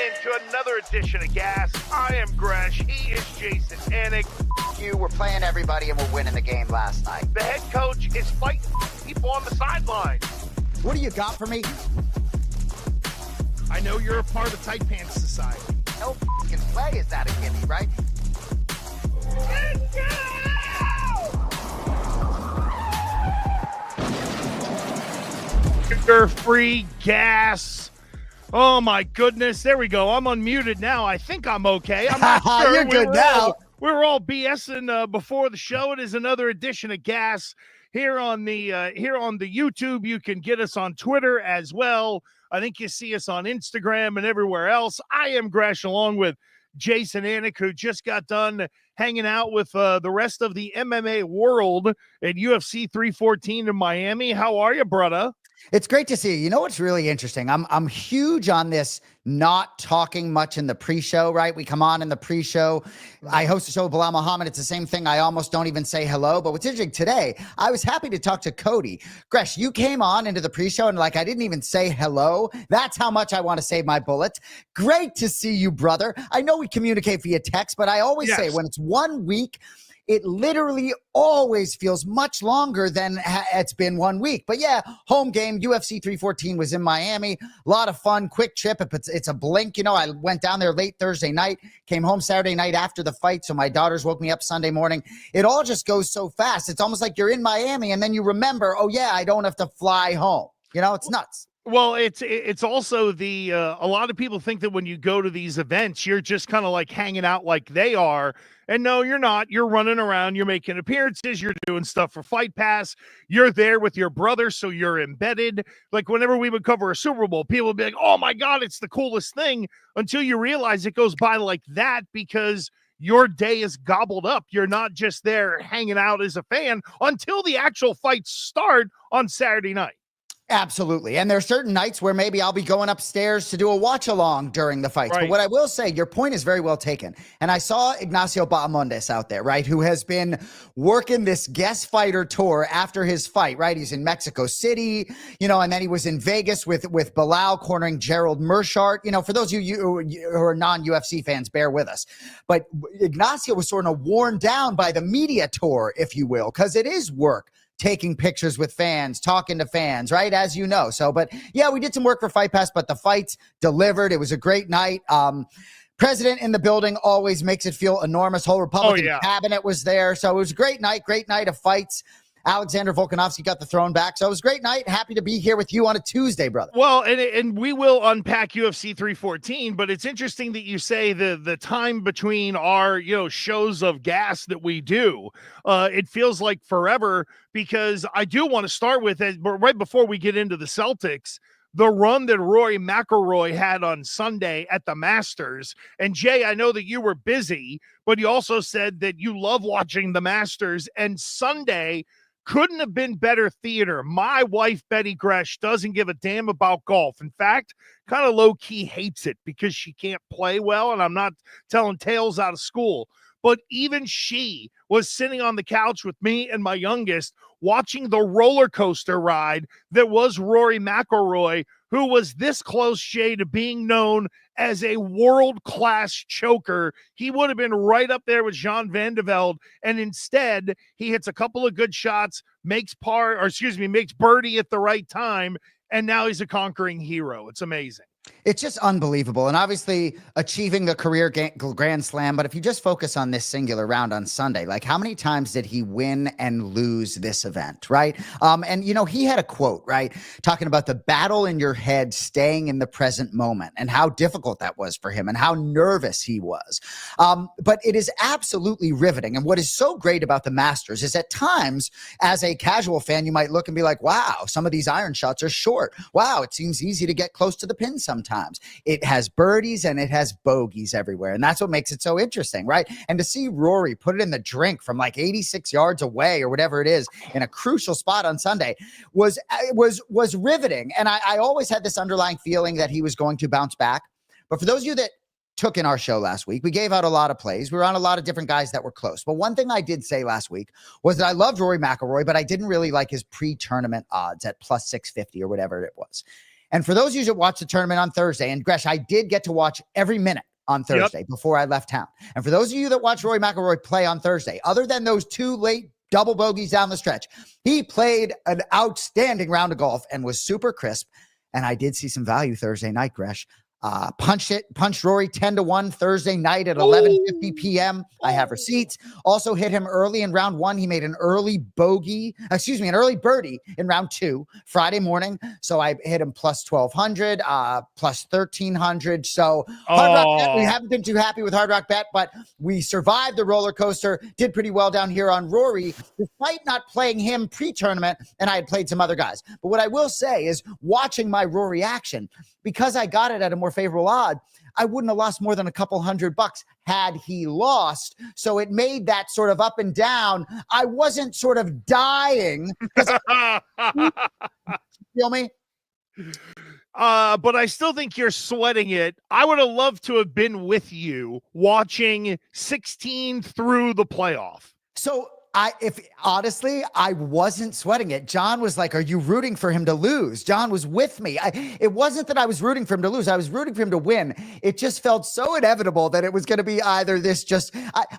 into another edition of Gas. I am Gresh. He is Jason Anik. You were playing everybody and we're winning the game last night. The head coach is fighting people on the sidelines. What do you got for me? I know you're a part of Tight Pants Society. No fucking play is that a gimme, right? Free gas. Oh my goodness. There we go. I'm unmuted now. I think I'm okay. I'm not sure. You're good now. We were all BSing before the show. It is another edition of Gas here on the YouTube. You can get us on Twitter as well. I think you see us on Instagram and everywhere else. I am Gresh along with Jason Anik, who just got done hanging out with the rest of the MMA world at UFC 314 in Miami. How are you, brother? It's great to see you. You know what's really interesting? I'm huge on this not talking much in the pre-show, right? We come on in the pre-show. I host a show with Bilal Muhammad. It's the same thing. I almost don't even say hello. But what's interesting today, I was happy to talk to Cody. Gresh, you came on into the pre-show and I didn't even say hello. That's how much I want to save my bullets. Great to see you, brother. I know we communicate via text, but I always say when it's 1 week, it literally always feels much longer than it's been 1 week. But yeah, home game, UFC 314 was in Miami. A lot of fun, quick trip. It's a blink. You know, I went down there late Thursday night, came home Saturday night after the fight. So my daughters woke me up Sunday morning. It all just goes so fast. It's almost like you're in Miami and then you remember, oh yeah, I don't have to fly home. You know, it's nuts. Well, it's also the a lot of people think that when you go to these events, you're just kind of like hanging out like they are. And no, you're not. You're running around. You're making appearances. You're doing stuff for Fight Pass. You're there with your brother, so you're embedded. Like whenever we would cover a Super Bowl, people would be like, oh, my God, it's the coolest thing, until you realize it goes by like that because your day is gobbled up. You're not just there hanging out as a fan until the actual fights start on Saturday night. Absolutely. And there are certain nights where maybe I'll be going upstairs to do a watch along during the fights. Right. But what I will say, your point is very well taken. And I saw Ignacio Bahamondes out there, right, who has been working this guest fighter tour after his fight, right? He's in Mexico City, you know, and then he was in Vegas with Bilal cornering Gerald Meerschaert. You know, for those of you who are non-UFC fans, bear with us. But Ignacio was sort of worn down by the media tour, if you will, because it is work. Taking pictures with fans, talking to fans, right? As you know. So, but yeah, we did some work for Fight Pass, but the fights delivered. It was a great night. President in the building always makes it feel enormous. Whole Republican cabinet was there. So it was a great night of fights. Alexander Volkanovski got the throne back. So it was a great night. Happy to be here with you on a Tuesday, brother. Well, and we will unpack UFC 314, but it's interesting that you say the time between our, shows of gas that we do. It feels like forever, because I do want to start with it, but right before we get into the Celtics, the run that Rory McIlroy had on Sunday at the Masters. And Jay, I know that you were busy, but you also said that you love watching the Masters, and Sunday couldn't have been better theater. My wife, Betty Gresh, doesn't give a damn about golf. In fact, kind of low-key hates it because she can't play well, and I'm not telling tales out of school. But even she was sitting on the couch with me and my youngest watching the roller coaster ride that was Rory McIlroy, who was this close, Jay, to being known as a world-class choker. He would have been right up there with Jean Van de Velde, and instead he hits a couple of good shots, makes birdie at the right time, and now he's a conquering hero. It's amazing. It's just unbelievable. And obviously achieving the career grand slam. But if you just focus on this singular round on Sunday, like how many times did he win and lose this event? Right. And he had a quote, right, talking about the battle in your head, staying in the present moment, and how difficult that was for him and how nervous he was. But it is absolutely riveting. And what is so great about the Masters is at times as a casual fan, you might look and be like, wow, some of these iron shots are short. Wow, it seems easy to get close to the pin sometimes. It has birdies and it has bogeys everywhere. And that's what makes it so interesting, right? And to see Rory put it in the drink from like 86 yards away or whatever it is in a crucial spot on Sunday was riveting. And I always had this underlying feeling that he was going to bounce back. But for those of you that took in our show last week, we gave out a lot of plays. We were on a lot of different guys that were close. But one thing I did say last week was that I loved Rory McIlroy, but I didn't really like his pre-tournament odds at plus 650 or whatever it was. And for those of you that watched the tournament on Thursday, and Gresh, I did get to watch every minute on Thursday before I left town. And for those of you that watched Rory McIlroy play on Thursday, other than those 2 late double bogeys down the stretch, he played an outstanding round of golf and was super crisp. And I did see some value Thursday night, Gresh. Punched Rory 10-1 Thursday night at 11:50 p.m. I have receipts. Also hit him early in round 1. He made an early birdie in round 2 Friday morning. So I hit him plus 1,200, plus 1,300. So Hard Rock Bet, we haven't been too happy with Hard Rock Bet, but we survived the roller coaster. Did pretty well down here on Rory, despite not playing him pre-tournament, and I had played some other guys. But what I will say is, watching my Rory action, because I got it at a more favorable odd, I wouldn't have lost more than a couple $100 had he lost. So it made that sort of up and down. I wasn't sort of dying. Feel me? But I still think you're sweating it. I would have loved to have been with you watching 16 through the playoff. So honestly, I wasn't sweating it. John was like, "Are you rooting for him to lose?" John was with me. It wasn't that I was rooting for him to lose. I was rooting for him to win. It just felt so inevitable that it was going to be either this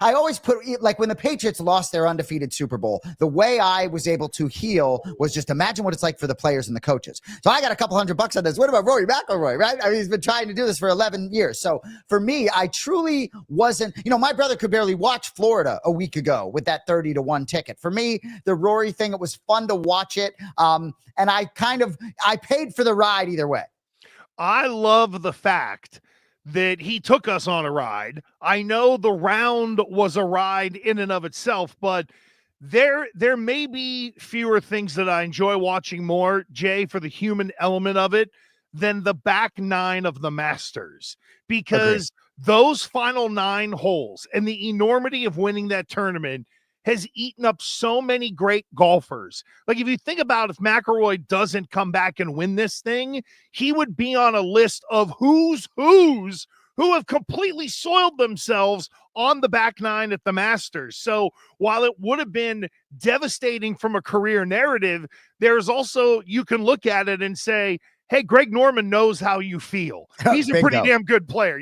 I always put, like when the Patriots lost their undefeated Super Bowl, the way I was able to heal was just imagine what it's like for the players and the coaches. So I got a couple $100 on this. What about Rory McIlroy, right? I mean, he's been trying to do this for 11 years. So for me, I truly wasn't, my brother could barely watch Florida a week ago with that 30-1 ticket. For me, the Rory thing, it was fun to watch it. And I paid for the ride either way. I love the fact that he took us on a ride. I know the round was a ride in and of itself, but there may be fewer things that I enjoy watching more, Jay, for the human element of it, than the back 9 of the Masters, because those final 9 holes and the enormity of winning that tournament has eaten up so many great golfers. Like, if you think about if McIlroy doesn't come back and win this thing, he would be on a list of who's who have completely soiled themselves on the back 9 at the Masters. So while it would have been devastating from a career narrative, there's also, you can look at it and say, hey, Greg Norman knows how you feel. He's a pretty damn good player,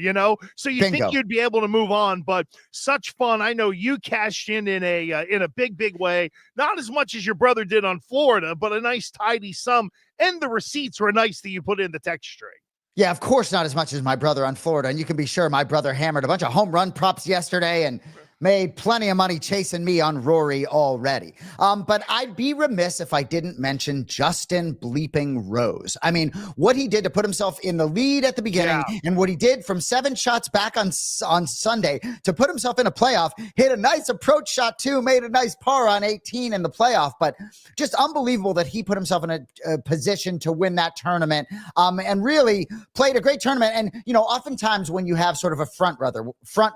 So you think you'd be able to move on, but such fun. I know you cashed in a big way. Not as much as your brother did on Florida, but a nice tidy sum. And the receipts were nice that you put in the text string. Yeah, of course, not as much as my brother on Florida. And you can be sure my brother hammered a bunch of home run props yesterday and made plenty of money chasing me on Rory already. But I'd be remiss if I didn't mention Justin bleeping Rose. I mean, what he did to put himself in the lead at the beginning and what he did from 7 shots back on Sunday to put himself in a playoff, hit a nice approach shot too, made a nice par on 18 in the playoff, but just unbelievable that he put himself in a position to win that tournament and really played a great tournament. And, oftentimes when you have sort of a front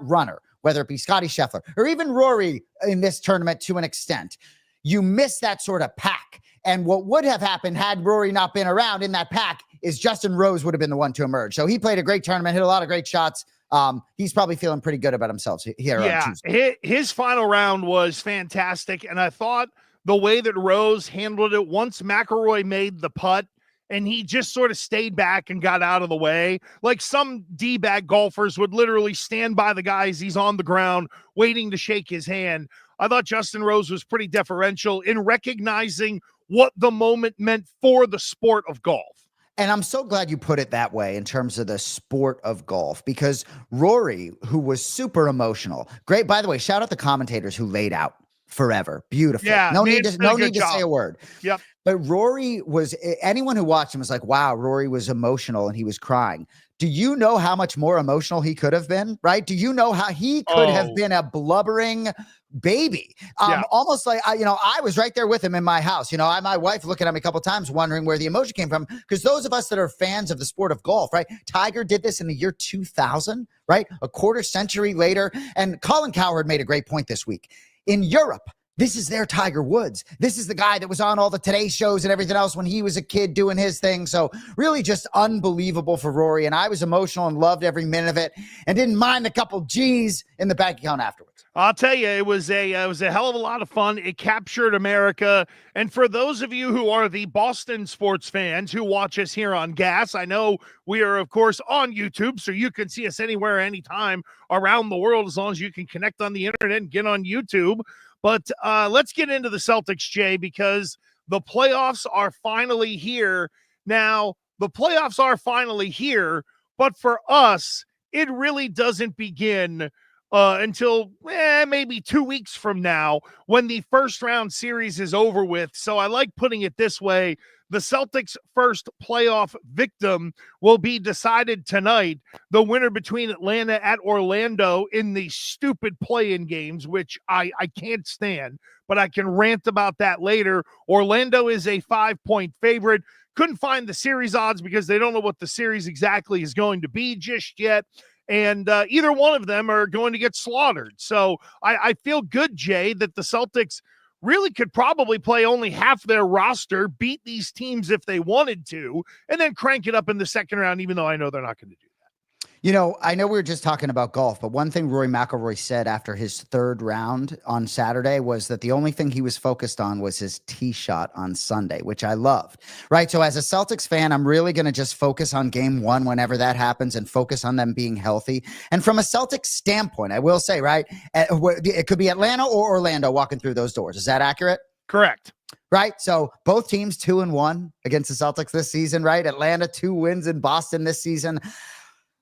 runner, whether it be Scottie Scheffler or even Rory in this tournament to an extent, you miss that sort of pack. And what would have happened had Rory not been around in that pack is Justin Rose would have been the one to emerge. So he played a great tournament, hit a lot of great shots. He's probably feeling pretty good about himself here on Tuesday. His final round was fantastic. And I thought the way that Rose handled it, once McIlroy made the putt, and he just sort of stayed back and got out of the way. Like some D-bag golfers would literally stand by the guy as he's on the ground waiting to shake his hand. I thought Justin Rose was pretty deferential in recognizing what the moment meant for the sport of golf. And I'm so glad you put it that way in terms of the sport of golf, because Rory, who was super emotional, great, by the way, shout out the commentators who laid out forever. Beautiful. Yeah, no need to say a word. Yep. But Rory anyone who watched him was like, wow, Rory was emotional and he was crying. Do you know how much more emotional he could have been, right? Do you know how he could have been a blubbering baby? Almost like, I was right there with him in my house. My wife looking at me a couple of times wondering where the emotion came from, because those of us that are fans of the sport of golf, right? Tiger did this in the year 2000, right? A quarter century later. And Colin Cowherd made a great point this week. In Europe, this is their Tiger Woods. This is the guy that was on all the Today shows and everything else when he was a kid doing his thing. So really just unbelievable for Rory. And I was emotional and loved every minute of it and didn't mind a couple G's in the bank account afterwards. I'll tell you, it was a hell of a lot of fun. It captured America. And for those of you who are the Boston sports fans who watch us here on Gas, I know we are, of course, on YouTube, so you can see us anywhere, anytime around the world, as long as you can connect on the internet and get on YouTube. But let's get into the Celtics, Jay, because the playoffs are finally here. Now, the playoffs are finally here, but for us, it really doesn't begin until maybe 2 weeks from now when the first round series is over with. So I like putting it this way. The Celtics' first playoff victim will be decided tonight. The winner between Atlanta at Orlando in the stupid play-in games, which I can't stand, but I can rant about that later. Orlando is a 5-point favorite. Couldn't find the series odds because they don't know what the series exactly is going to be just yet. And either one of them are going to get slaughtered. So I feel good, Jay, that the Celtics really could probably play only half their roster, beat these teams if they wanted to, and then crank it up in the second round, even though I know they're not going to do that. You know, I know we were just talking about golf, but one thing Rory McIlroy said after his third round on Saturday was that the only thing he was focused on was his tee shot on Sunday, which I loved, right? So as a Celtics fan, I'm really going to just focus on game one whenever that happens and focus on them being healthy. And from a Celtics standpoint, I will say, right, it could be Atlanta or Orlando walking through those doors. Is that accurate? Correct. Right. So both teams 2-1 against the Celtics this season, right? Atlanta 2 wins in Boston this season.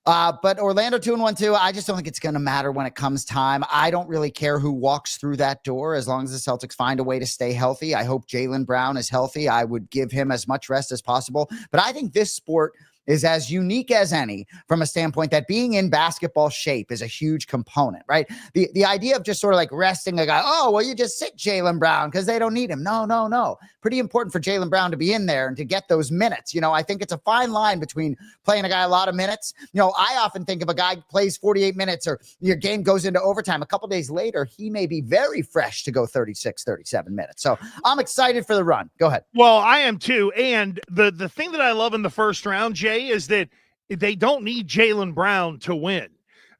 But Orlando 2-1 too. I just don't think it's going to matter when it comes time. I don't really care who walks through that door as long as the Celtics find a way to stay healthy. I hope Jaylen Brown is healthy. I would give him as much rest as possible. But I think this sport is as unique as any from a standpoint that being in basketball shape is a huge component, right? The idea of just sort of like resting a guy, oh, well, you just sit Jaylen Brown because they don't need him. No. Pretty important for Jaylen Brown to be in there and to get those minutes. You know, I think it's a fine line between playing a guy a lot of minutes. You know, I often think if a guy plays 48 minutes or your game goes into overtime, a couple days later, he may be very fresh to go 36, 37 minutes. So I'm excited for the run. Go ahead. Well, I am too. And the thing that I love in the first round, Jay, is that they don't need Jaylen Brown to win.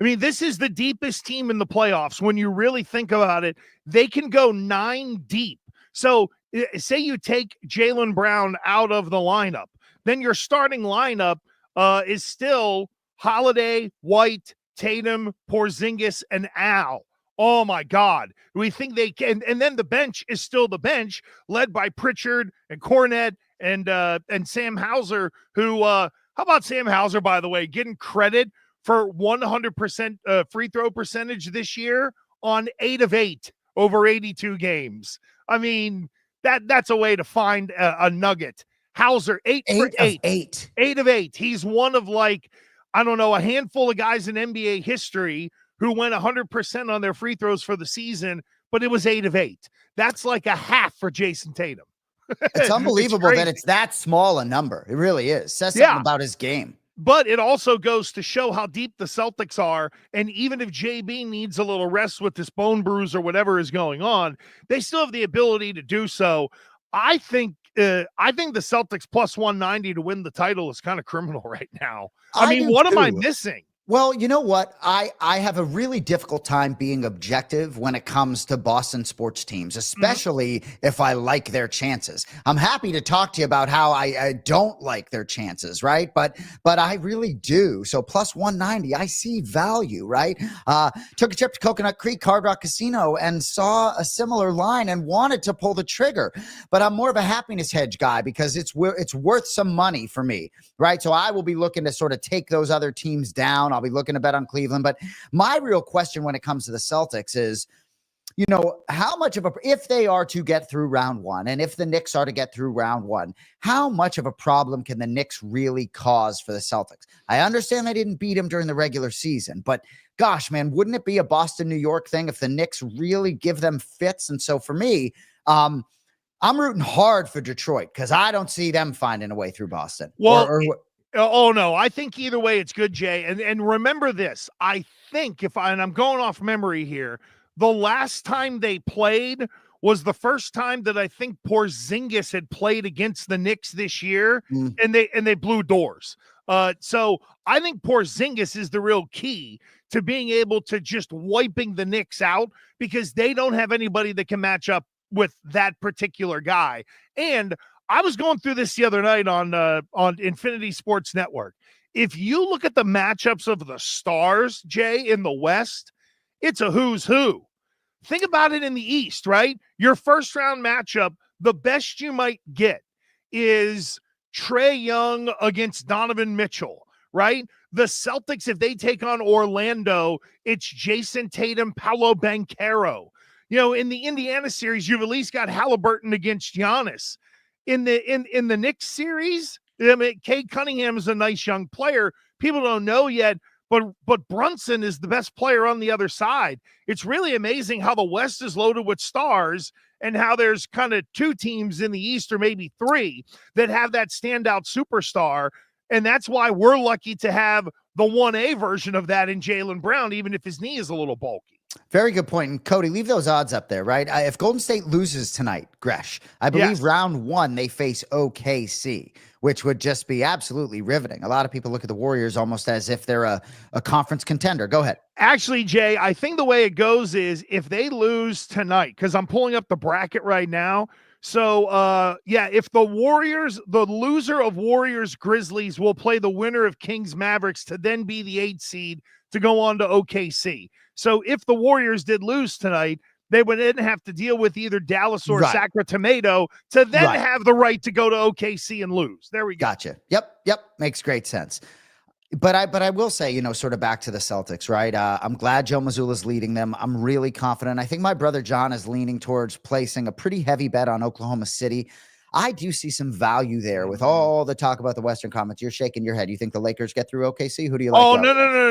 I mean, this is the deepest team in the playoffs. When you really think about it, they can go 9 deep. So say you take Jaylen Brown out of the lineup, then your starting lineup is still Holiday, White, Tatum, Porzingis, and Al. Oh my God. We think they can. And then the bench is still the bench led by Pritchard and Cornette and Sam Hauser, who, how about Sam Hauser, by the way, getting credit for 100% free throw percentage this year on 8 of 8 over 82 games. I mean, that's a way to find a nugget. Hauser, 8 for 8. 8 of 8. He's one of, like, I don't know, a handful of guys in NBA history who went 100% on their free throws for the season, but it was 8 of 8. That's like a half for Jason Tatum. It's unbelievable that it's that small a number. It really is. Says something about his game. But it also goes to show how deep the Celtics are. And even if JB needs a little rest with this bone bruise or whatever is going on, they still have the ability to do so. I think the Celtics plus 190 to win the title is kind of criminal right now. I mean, what am I missing? Well, you know what? I have a really difficult time being objective when it comes to Boston sports teams, especially if I like their chances. I'm happy to talk to you about how I don't like their chances, right? But I really do. So plus 190, I see value, right? Took a trip to Coconut Creek Hard Rock Casino and saw a similar line and wanted to pull the trigger. But I'm more of a happiness hedge guy because it's worth some money for me, right? So I will be looking to sort of take those other teams down. I'll be looking to bet on Cleveland. But my real question when it comes to the Celtics is, you know, how much of if they are to get through round one, and if the Knicks are to get through round one, how much of a problem can the Knicks really cause for the Celtics? I understand they didn't beat them during the regular season, but gosh, man, wouldn't it be a Boston, New York thing if the Knicks really give them fits? And so for me, I'm rooting hard for Detroit because I don't see them finding a way through Boston. Well, oh no, I think either way it's good, Jay. And remember this, I think and I'm going off memory here, the last time they played was the first time that I think Porzingis had played against the Knicks this year, and they blew doors. So I think Porzingis is the real key to being able to just wiping the Knicks out, because they don't have anybody that can match up with that particular guy. And I was going through this the other night on Infinity Sports Network. If you look at the matchups of the stars, Jay, in the West, it's a who's who. Think about it in the East, right? Your first round matchup, the best you might get is Trae Young against Donovan Mitchell, right? The Celtics, if they take on Orlando, it's Jason Tatum, Paolo Banchero. In the Indiana series, you've at least got Halliburton against Giannis. In the Knicks series, I mean, Cade Cunningham is a nice young player. People don't know yet, but Brunson is the best player on the other side. It's really amazing how the West is loaded with stars, and how there's kind of two teams in the East, or maybe three, that have that standout superstar. And that's why we're lucky to have the 1A version of that in Jaylen Brown, even if his knee is a little bulky. Very good point. And Cody, leave those odds up there, right? If Golden State loses tonight, Gresh, I believe round 1, they face OKC, which would just be absolutely riveting. A lot of people look at the Warriors almost as if they're a conference contender. Go ahead. Actually, Jay, I think the way it goes is if they lose tonight, because I'm pulling up the bracket right now. So, if the loser of Warriors Grizzlies will play the winner of Kings Mavericks to then be the 8th seed to go on to OKC. So if the Warriors did lose tonight, they would then have to deal with either Dallas or Sacramento to then have the right to go to OKC and lose. There we go. Gotcha. Yep. Makes great sense. But I will say, sort of back to the Celtics, right? I'm glad Joe Mazzulla's leading them. I'm really confident. I think my brother John is leaning towards placing a pretty heavy bet on Oklahoma City. I do see some value there with all the talk about the Western Conference. You're shaking your head. You think the Lakers get through OKC? Who do you like? Oh,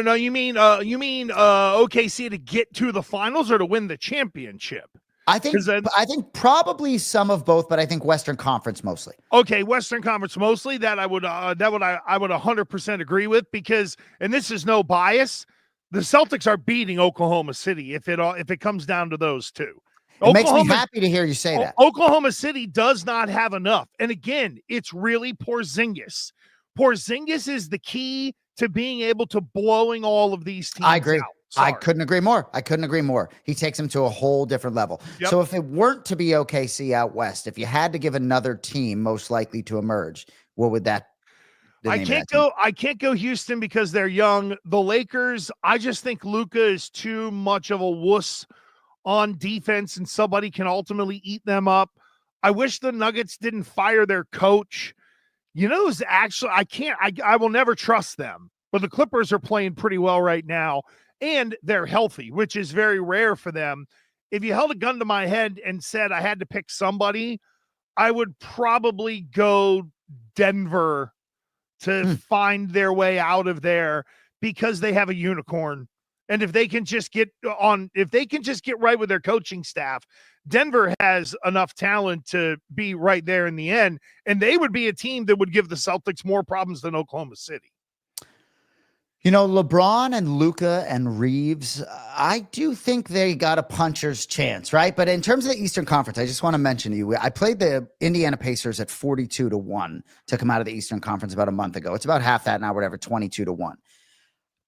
no. You mean OKC to get to the finals or to win the championship? I think probably some of both, but I think Western Conference mostly. Okay, Western Conference mostly. That I would 100% agree with, because, and this is no bias, the Celtics are beating Oklahoma City if it comes down to those two. It makes me happy to hear you say that. Oklahoma City does not have enough. And again, it's really Porzingis. Porzingis is the key to being able to blowing all of these teams I agree. out. I couldn't agree more. He takes him to a whole different level. Yep. So if it weren't to be OKC out West, if you had to give another team most likely to emerge, what would that be? I can't go Houston because they're young. The Lakers, I just think Luka is too much of a wuss on defense, and somebody can ultimately eat them up. I wish the Nuggets didn't fire their coach. Who's actually, I will never trust them, but the Clippers are playing pretty well right now, and they're healthy, which is very rare for them. If you held a gun to my head and said I had to pick somebody, I would probably go Denver to find their way out of there, because they have a unicorn. And if they can just get right with their coaching staff, Denver has enough talent to be right there in the end. And they would be a team that would give the Celtics more problems than Oklahoma City. LeBron and Luka and Reeves, I do think they got a puncher's chance, right? But in terms of the Eastern Conference, I just want to mention to you, I played the Indiana Pacers at 42-1 to come out of the Eastern Conference about a month ago. It's about half that now, whatever, 22-1.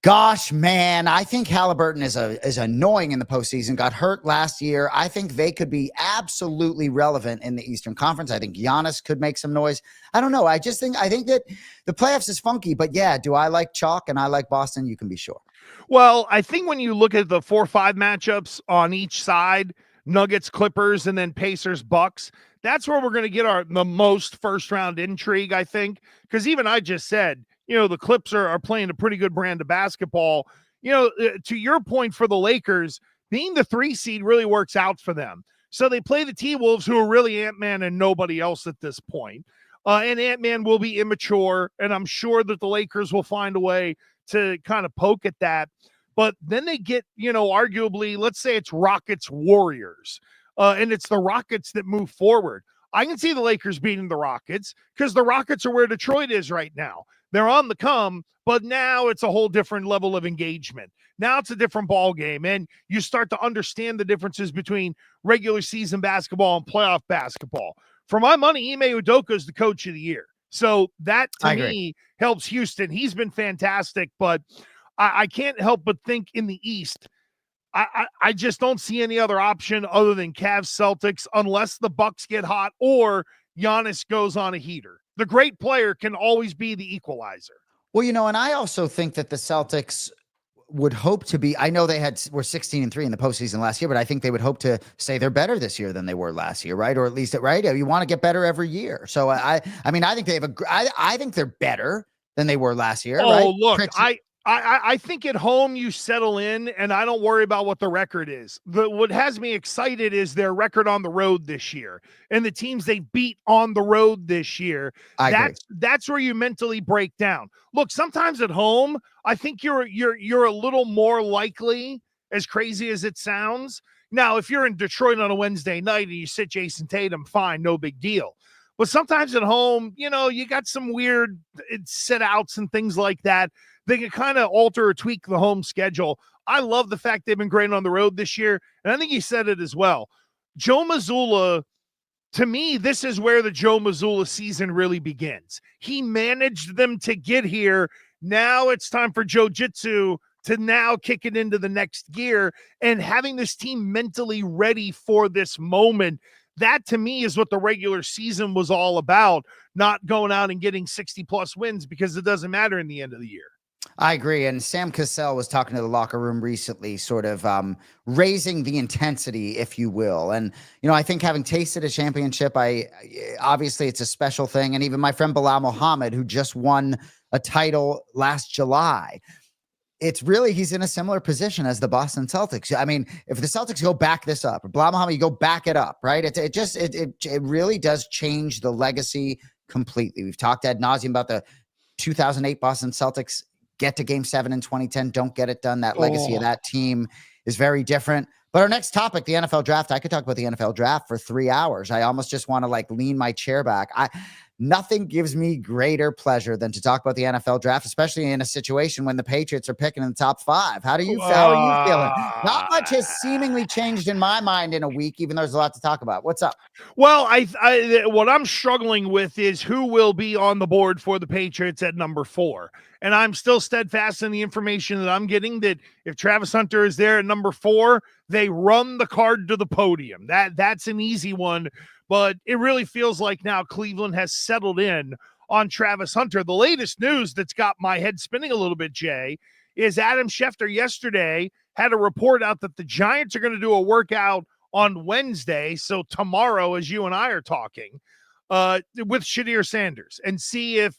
Gosh, man, I think Halliburton is annoying in the postseason. Got hurt last year. I think they could be absolutely relevant in the Eastern Conference. I think Giannis could make some noise. I don't know. I think that the playoffs is funky, but yeah, do I like chalk and I like Boston? You can be sure. Well, I think when you look at the 4-5 matchups on each side, Nuggets, Clippers, and then Pacers, Bucks, that's where we're going to get the most first round intrigue, I think, because even I just said, the Clips are playing a pretty good brand of basketball. To your point, for the Lakers, being the 3 seed really works out for them. So they play the T-Wolves, who are really Ant-Man and nobody else at this point. And Ant-Man will be immature, and I'm sure that the Lakers will find a way to kind of poke at that. But then they get, arguably, let's say it's Rockets Warriors, and it's the Rockets that move forward. I can see the Lakers beating the Rockets because the Rockets are where Detroit is right now. They're on the come, but now it's a whole different level of engagement. Now it's a different ball game, and you start to understand the differences between regular season basketball and playoff basketball. For my money, Ime Udoka is the coach of the year. So that, to me, helps Houston. He's been fantastic, but I can't help but think in the East, I just don't see any other option other than Cavs Celtics unless the Bucks get hot or Giannis goes on a heater. The great player can always be the equalizer. Well, and I also think that the Celtics would hope to be, I know they were 16-3 in the postseason last year, but I think they would hope to say they're better this year than they were last year, right? Or at least, right? You want to get better every year. So I think they have I think they're better than they were last year. Oh, right? Look, I think at home you settle in and I don't worry about what the record is. What has me excited is their record on the road this year and the teams they beat on the road this year. That's where you mentally break down. Look, sometimes at home, I think you're a little more likely, as crazy as it sounds. Now, if you're in Detroit on a Wednesday night and you sit Jason Tatum, fine, no big deal. But sometimes at home, you got some weird sit outs and things like that. They can kind of alter or tweak the home schedule. I love the fact they've been great on the road this year. And I think you said it as well. Joe Mazzulla, to me, this is where the Joe Mazzulla season really begins. He managed them to get here. Now it's time for Jiu-Jitsu to now kick it into the next gear and having this team mentally ready for this moment. That, to me, is what the regular season was all about, not going out and getting 60-plus wins because it doesn't matter in the end of the year. I agree. And Sam Cassell was talking to the locker room recently, sort of raising the intensity, if you will. And, I think having tasted a championship, obviously it's a special thing. And even my friend Bilal Muhammad, who just won a title last July, he's in a similar position as the Boston Celtics. I mean, if the Celtics go back this up, or Bilal Muhammad, you go back it up, right? It really does change the legacy completely. We've talked ad nauseum about the 2008 Boston Celtics get to Game 7 in 2010, don't get it done. That legacy of that team is very different. But our next topic, the NFL draft, I could talk about the NFL draft for 3 hours. I almost just want to lean my chair back. Nothing gives me greater pleasure than to talk about the NFL draft, especially in a situation when the Patriots are picking in the top 5. How are you feeling? Not much has seemingly changed in my mind in a week, even though there's a lot to talk about. What's up? Well, what I'm struggling with is who will be on the board for the Patriots at number 4. And I'm still steadfast in the information that I'm getting that if Travis Hunter is there at number 4, they run the card to the podium. That's an easy one. But it really feels like now Cleveland has settled in on Travis Hunter. The latest news that's got my head spinning a little bit, Jay, is Adam Schefter yesterday had a report out that the Giants are going to do a workout on Wednesday, so tomorrow, as you and I are talking, with Shadir Sanders, and see if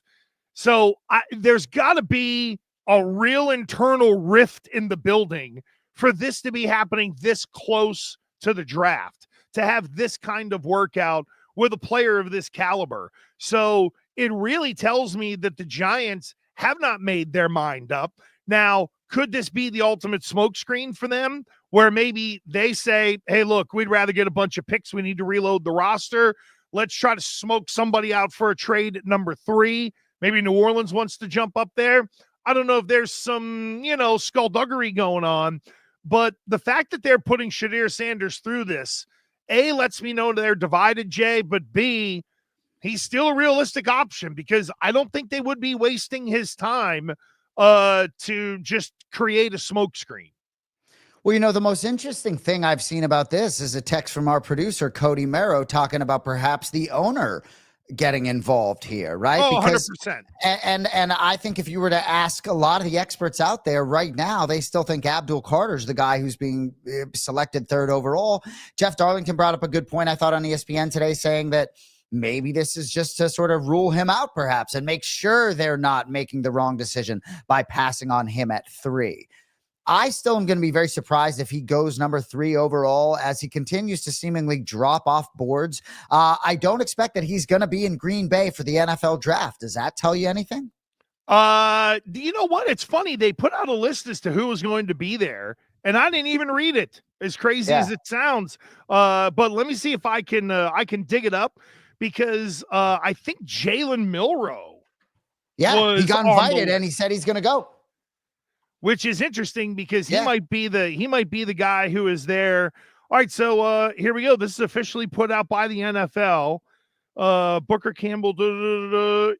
there's got to be a real internal rift in the building for this to be happening this close to the draft, to have this kind of workout with a player of this caliber. So it really tells me that the Giants have not made their mind up. Now, could this be the ultimate smokescreen for them, where maybe they say, hey, look, we'd rather get a bunch of picks. We need to reload the roster. Let's try to smoke somebody out for a trade at number 3. Maybe New Orleans wants to jump up there. I don't know if there's some, skullduggery going on, but the fact that they're putting Shadir Sanders through this, A, lets me know they're divided, Jay, but B, he's still a realistic option because I don't think they would be wasting his time to just create a smokescreen. Well, the most interesting thing I've seen about this is a text from our producer, Cody Merrow, talking about perhaps the owner getting involved here, right? Oh, because 100%. And I think if you were to ask a lot of the experts out there right now, they still think Abdul Carter's the guy who's being selected 3rd overall. Jeff Darlington brought up a good point, I thought, on ESPN today, saying that maybe this is just to sort of rule him out perhaps and make sure they're not making the wrong decision by passing on him at 3. I still am going to be very surprised if he goes number 3 overall as he continues to seemingly drop off boards. I don't expect that he's going to be in Green Bay for the NFL draft. Does that tell you anything? You know what? It's funny. They put out a list as to who was going to be there, and I didn't even read it, as crazy as it sounds. But let me see if I can dig it up. because I think Jalen Milroe He got invited and he said he's going to go. Which is interesting because he might be the guy who is there. All right, so here we go. This is officially put out by the NFL. Booker Campbell, no.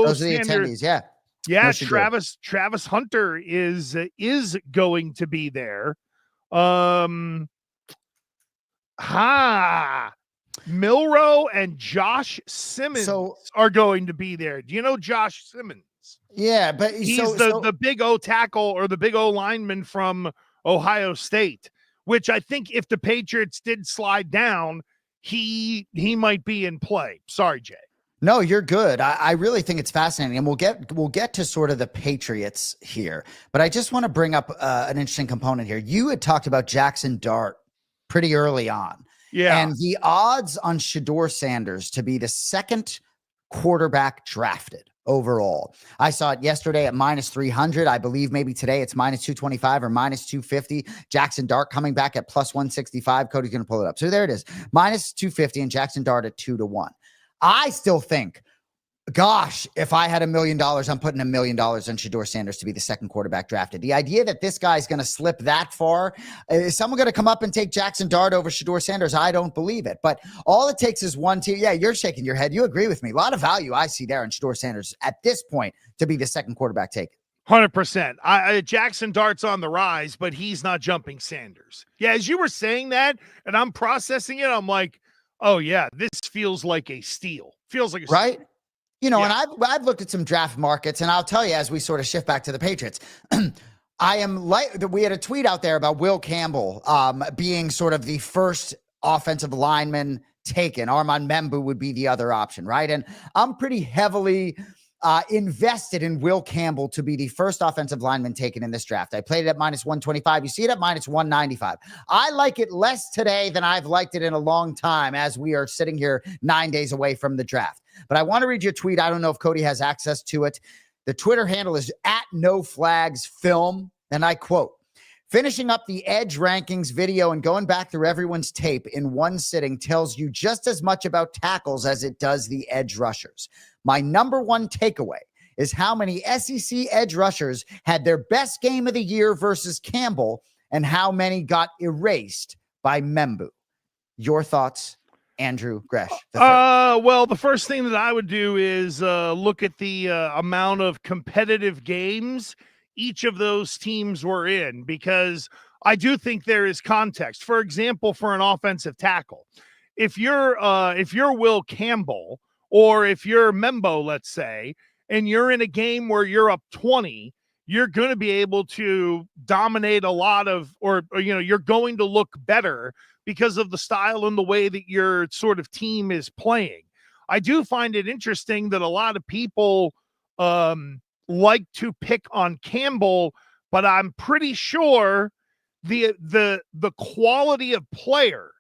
Those are the attendees, Yeah, no Travis Hunter is going to be there. Milroe and Josh Simmons are going to be there. Do you know Josh Simmons? Yeah, but he's the big O tackle or the big O lineman from Ohio State, which I think if the Patriots did slide down, he might be in play. Sorry, Jay. No, you're good. I really think it's fascinating, and we'll get to sort of the Patriots here. But I just want to bring up an interesting component here. You had talked about Jackson Dart pretty early on. Yeah. And the odds on Shedeur Sanders to be the second quarterback drafted overall. I saw it yesterday at -300. I believe maybe today it's -225 or -250. Jackson Dart coming back at +165. Cody's going to pull it up. So there it is. -250 and Jackson Dart at 2-1. I still think, gosh, if I had $1 million, I'm putting $1 million on Shedeur Sanders to be the second quarterback drafted. The idea that this guy's going to slip that far, is someone going to come up and take Jackson Dart over Shedeur Sanders? I don't believe it. But all it takes is one team. Yeah, you're shaking your head. You agree with me. A lot of value I see there in Shedeur Sanders at this point to be the second quarterback taken. 100%. Jackson Dart's on the rise, but he's not jumping Sanders. Yeah, as you were saying that, and I'm processing it, I'm like, oh yeah, this feels like a steal. Feels like a right? steal. You know, and I've looked at some draft markets, and I'll tell you as we sort of shift back to the Patriots, I am like, we had a tweet out there about Will Campbell being sort of the first offensive lineman taken. Armand Membu would be the other option, right? And I'm pretty heavily invested in Will Campbell to be the first offensive lineman taken in this draft. I played it at -125. You see it at -195. I like it less today than I've liked it in a long time as we are sitting here 9 days away from the draft. But I want to read your tweet. I don't know if Cody has access to it. The Twitter handle is @NoFlagsFilm. And I quote, "Finishing up the edge rankings video and going back through everyone's tape in one sitting tells you just as much about tackles as it does the edge rushers. My number one takeaway is how many SEC edge rushers had their best game of the year versus Campbell and how many got erased by Membu." Your thoughts, Andrew Gresh? Well, the first thing that I would do is look at the amount of competitive games each of those teams were in, because I do think there is context. For example, for an offensive tackle, if you're Will Campbell or if you're Membo, let's say, and you're in a game where you're up 20, you're going to be able to dominate a lot of, or you're going to look better because of the style and the way that your sort of team is playing. I do find it interesting that a lot of people like to pick on Campbell, but I'm pretty sure the quality of player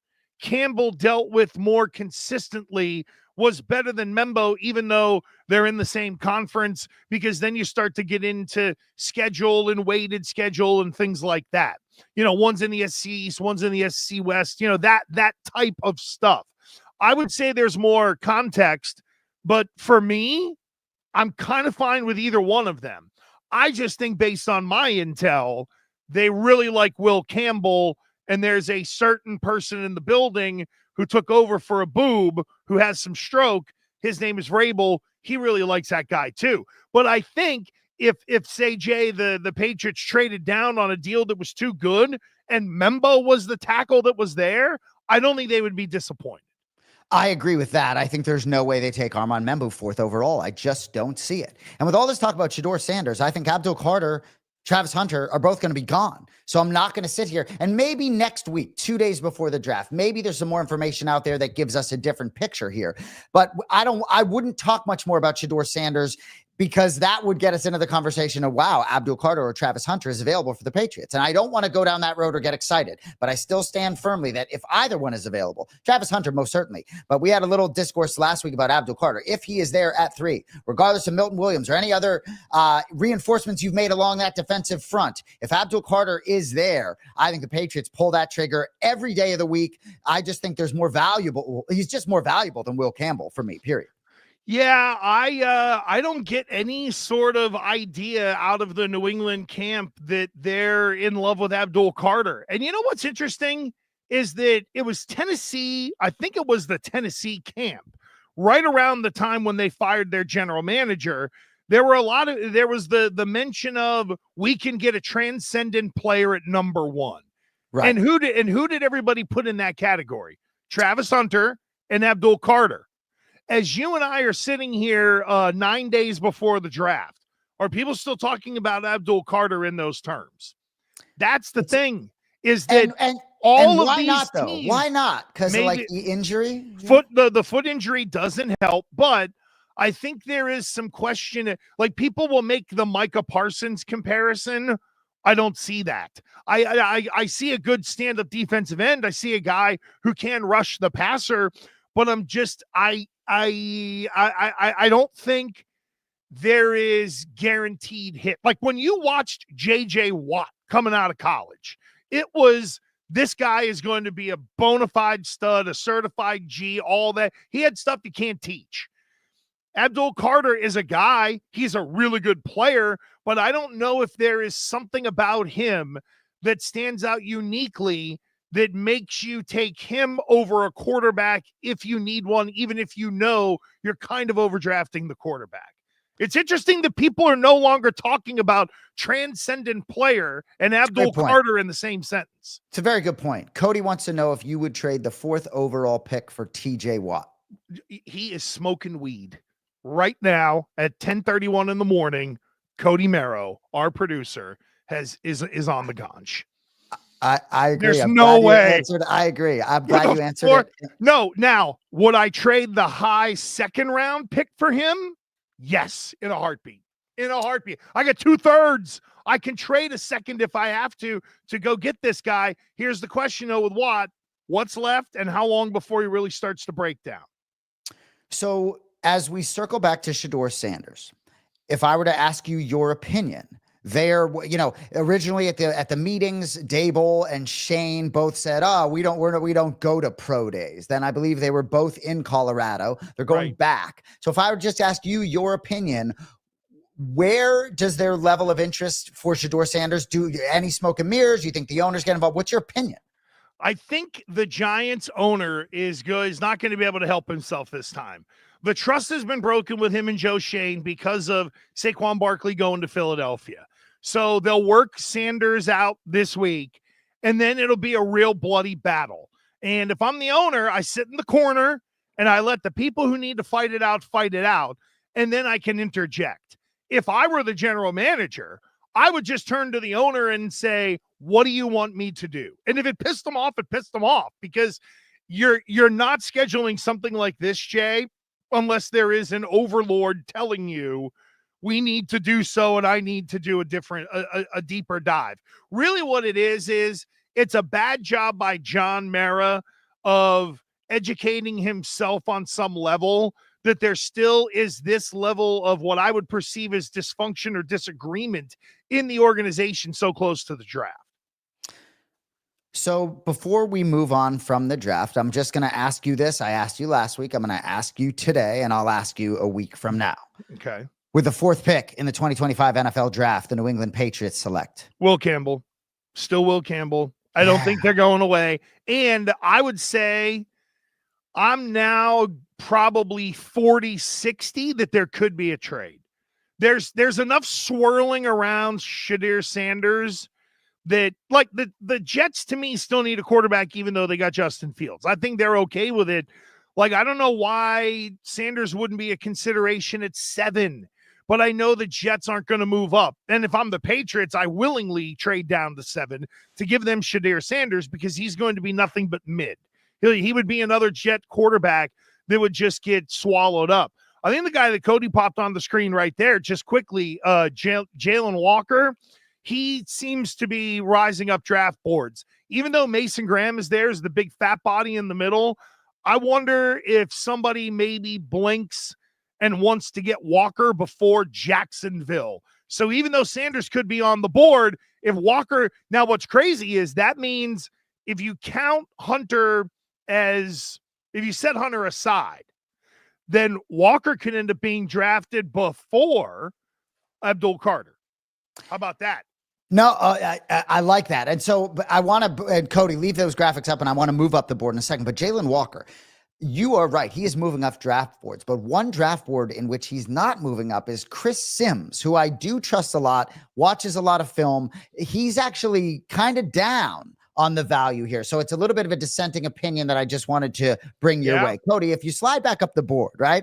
Campbell dealt with more consistently was better than Membo, even though they're in the same conference, because then you start to get into schedule and weighted schedule and things like that. One's in the SC East, one's in the SC West, that type of stuff. I would say there's more context, but for me, I'm kind of fine with either one of them. I just think based on my intel, they really like Will Campbell, and there's a certain person in the building who took over for a boob who has some stroke. His name is Rabel. He really likes that guy too. But I think if say, Jay, the Patriots traded down on a deal that was too good and Membo was the tackle that was there, I don't think they would be disappointed. I agree with that. I think there's no way they take Armand Membu fourth overall. I just don't see it. And with all this talk about Shedeur Sanders, I think Abdul Carter, Travis Hunter are both going to be gone. So I'm not going to sit here. And maybe next week, 2 days before the draft, maybe there's some more information out there that gives us a different picture here. But I wouldn't talk much more about Shedeur Sanders because that would get us into the conversation of, wow, Abdul Carter or Travis Hunter is available for the Patriots. And I don't want to go down that road or get excited, but I still stand firmly that if either one is available, Travis Hunter, most certainly. But we had a little discourse last week about Abdul Carter. If he is there at 3, regardless of Milton Williams or any other reinforcements you've made along that defensive front, if Abdul Carter is there, I think the Patriots pull that trigger every day of the week. I just think he's just more valuable than Will Campbell for me, period. Yeah, I don't get any sort of idea out of the New England camp that they're in love with Abdul Carter. And you know what's interesting is that it was Tennessee. I think it was the Tennessee camp right around the time when they fired their general manager. There was the mention of, we can get a transcendent player at number 1. Right. And who did everybody put in that category? Travis Hunter and Abdul Carter. As you and I are sitting here 9 days before the draft, are people still talking about Abdul Carter in those terms? That's the thing, is that all of these not, teams. Why not? Because of like the injury? The foot injury doesn't help, but I think there is some question. Like, people will make the Micah Parsons comparison. I don't see that. I see a good stand-up defensive end. I see a guy who can rush the passer, but I don't think there is guaranteed hit. Like when you watched JJ Watt coming out of college, it was, this guy is going to be a bona fide stud, a certified G, all that. He had stuff you can't teach. Abdul Carter is a guy, he's a really good player, but I don't know if there is something about him that stands out uniquely that makes you take him over a quarterback if you need one, even if you know you're kind of overdrafting the quarterback. It's interesting that people are no longer talking about transcendent player and Abdul Carter in the same sentence. It's a very good point. Cody wants to know if you would trade the 4th overall pick for TJ Watt. He is smoking weed right now at 10:31 in the morning. Cody Merrow, our producer, is on the ganj. I agree. There's no way. I agree. I'm glad you answered it. No, now, would I trade the high 2nd round pick for him? Yes, in a heartbeat. In a heartbeat. I got 2/3. I can trade a 2nd if I have to go get this guy. Here's the question, though, with Watt. What's left and how long before he really starts to break down? So as we circle back to Shedeur Sanders, if I were to ask you your opinion, originally at the meetings, Dable and Shane both said, we don't go to pro days. Then I believe they were both in Colorado. They're going back. So if I would just ask you your opinion, where does their level of interest for Shedeur Sanders, do any smoke and mirrors? Do you think the owners get involved? What's your opinion? I think the Giants owner is not going to be able to help himself this time. The trust has been broken with him and Joe Shane because of Saquon Barkley going to Philadelphia. So they'll work Sanders out this week, and then it'll be a real bloody battle. And if I'm the owner, I sit in the corner and I let the people who need to fight it out, and then I can interject. If I were the general manager, I would just turn to the owner and say, what do you want me to do? And if it pissed them off, it pissed them off, because you're not scheduling something like this, Jay, unless there is an overlord telling you we need to do so and I need to do a deeper dive. Really what it is it's a bad job by John Mara of educating himself on some level that there still is this level of what I would perceive as dysfunction or disagreement in the organization so close to the draft. So before we move on from the draft, I'm just going to ask you this. I asked you last week. I'm going to ask you today, and I'll ask you a week from now. Okay. With the 4th pick in the 2025 NFL draft, the New England Patriots select Will Campbell. Still Will Campbell. I don't think they're going away. And I would say I'm now probably 40-60 that there could be a trade. There's enough swirling around Shedeur Sanders that, like, the Jets to me still need a quarterback, even though they got Justin Fields. I think they're okay with it. Like, I don't know why Sanders wouldn't be a consideration at 7, but I know the Jets aren't going to move up. And if I'm the Patriots, I willingly trade down to 7 to give them Shedeur Sanders, because he's going to be nothing but mid. He would be another Jet quarterback that would just get swallowed up. I think the guy that Cody popped on the screen right there, just quickly, Jalen Walker, he seems to be rising up draft boards. Even though Mason Graham is there as the big fat body in the middle, I wonder if somebody maybe blinks and wants to get Walker before Jacksonville. So even though Sanders could be on the board, if Walker, now what's crazy is that means if you count Hunter as, if you set Hunter aside, then Walker can end up being drafted before Abdul Carter. How about that? No, I like that. And so but I want to, and Cody, leave those graphics up, and I want to move up the board in a second. But Jalen Walker, you are right. He is moving up draft boards. But one draft board in which he's not moving up is Chris Sims, who I do trust a lot, watches a lot of film. He's actually kind of down on the value here. So it's a little bit of a dissenting opinion that I just wanted to bring your way. Cody, if you slide back up the board, right?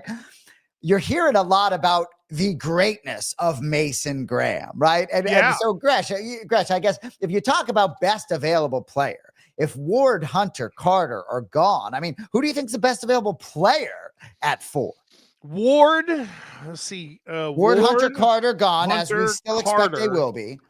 You're hearing a lot about the greatness of Mason Graham, right? And so Gresh, I guess if you talk about best available player, if Ward, Hunter, Carter are gone, I mean, who do you think is the best available player at 4? Ward, let's see. Ward, Hunter, Carter gone, Hunter, as we still Carter. expect they will be.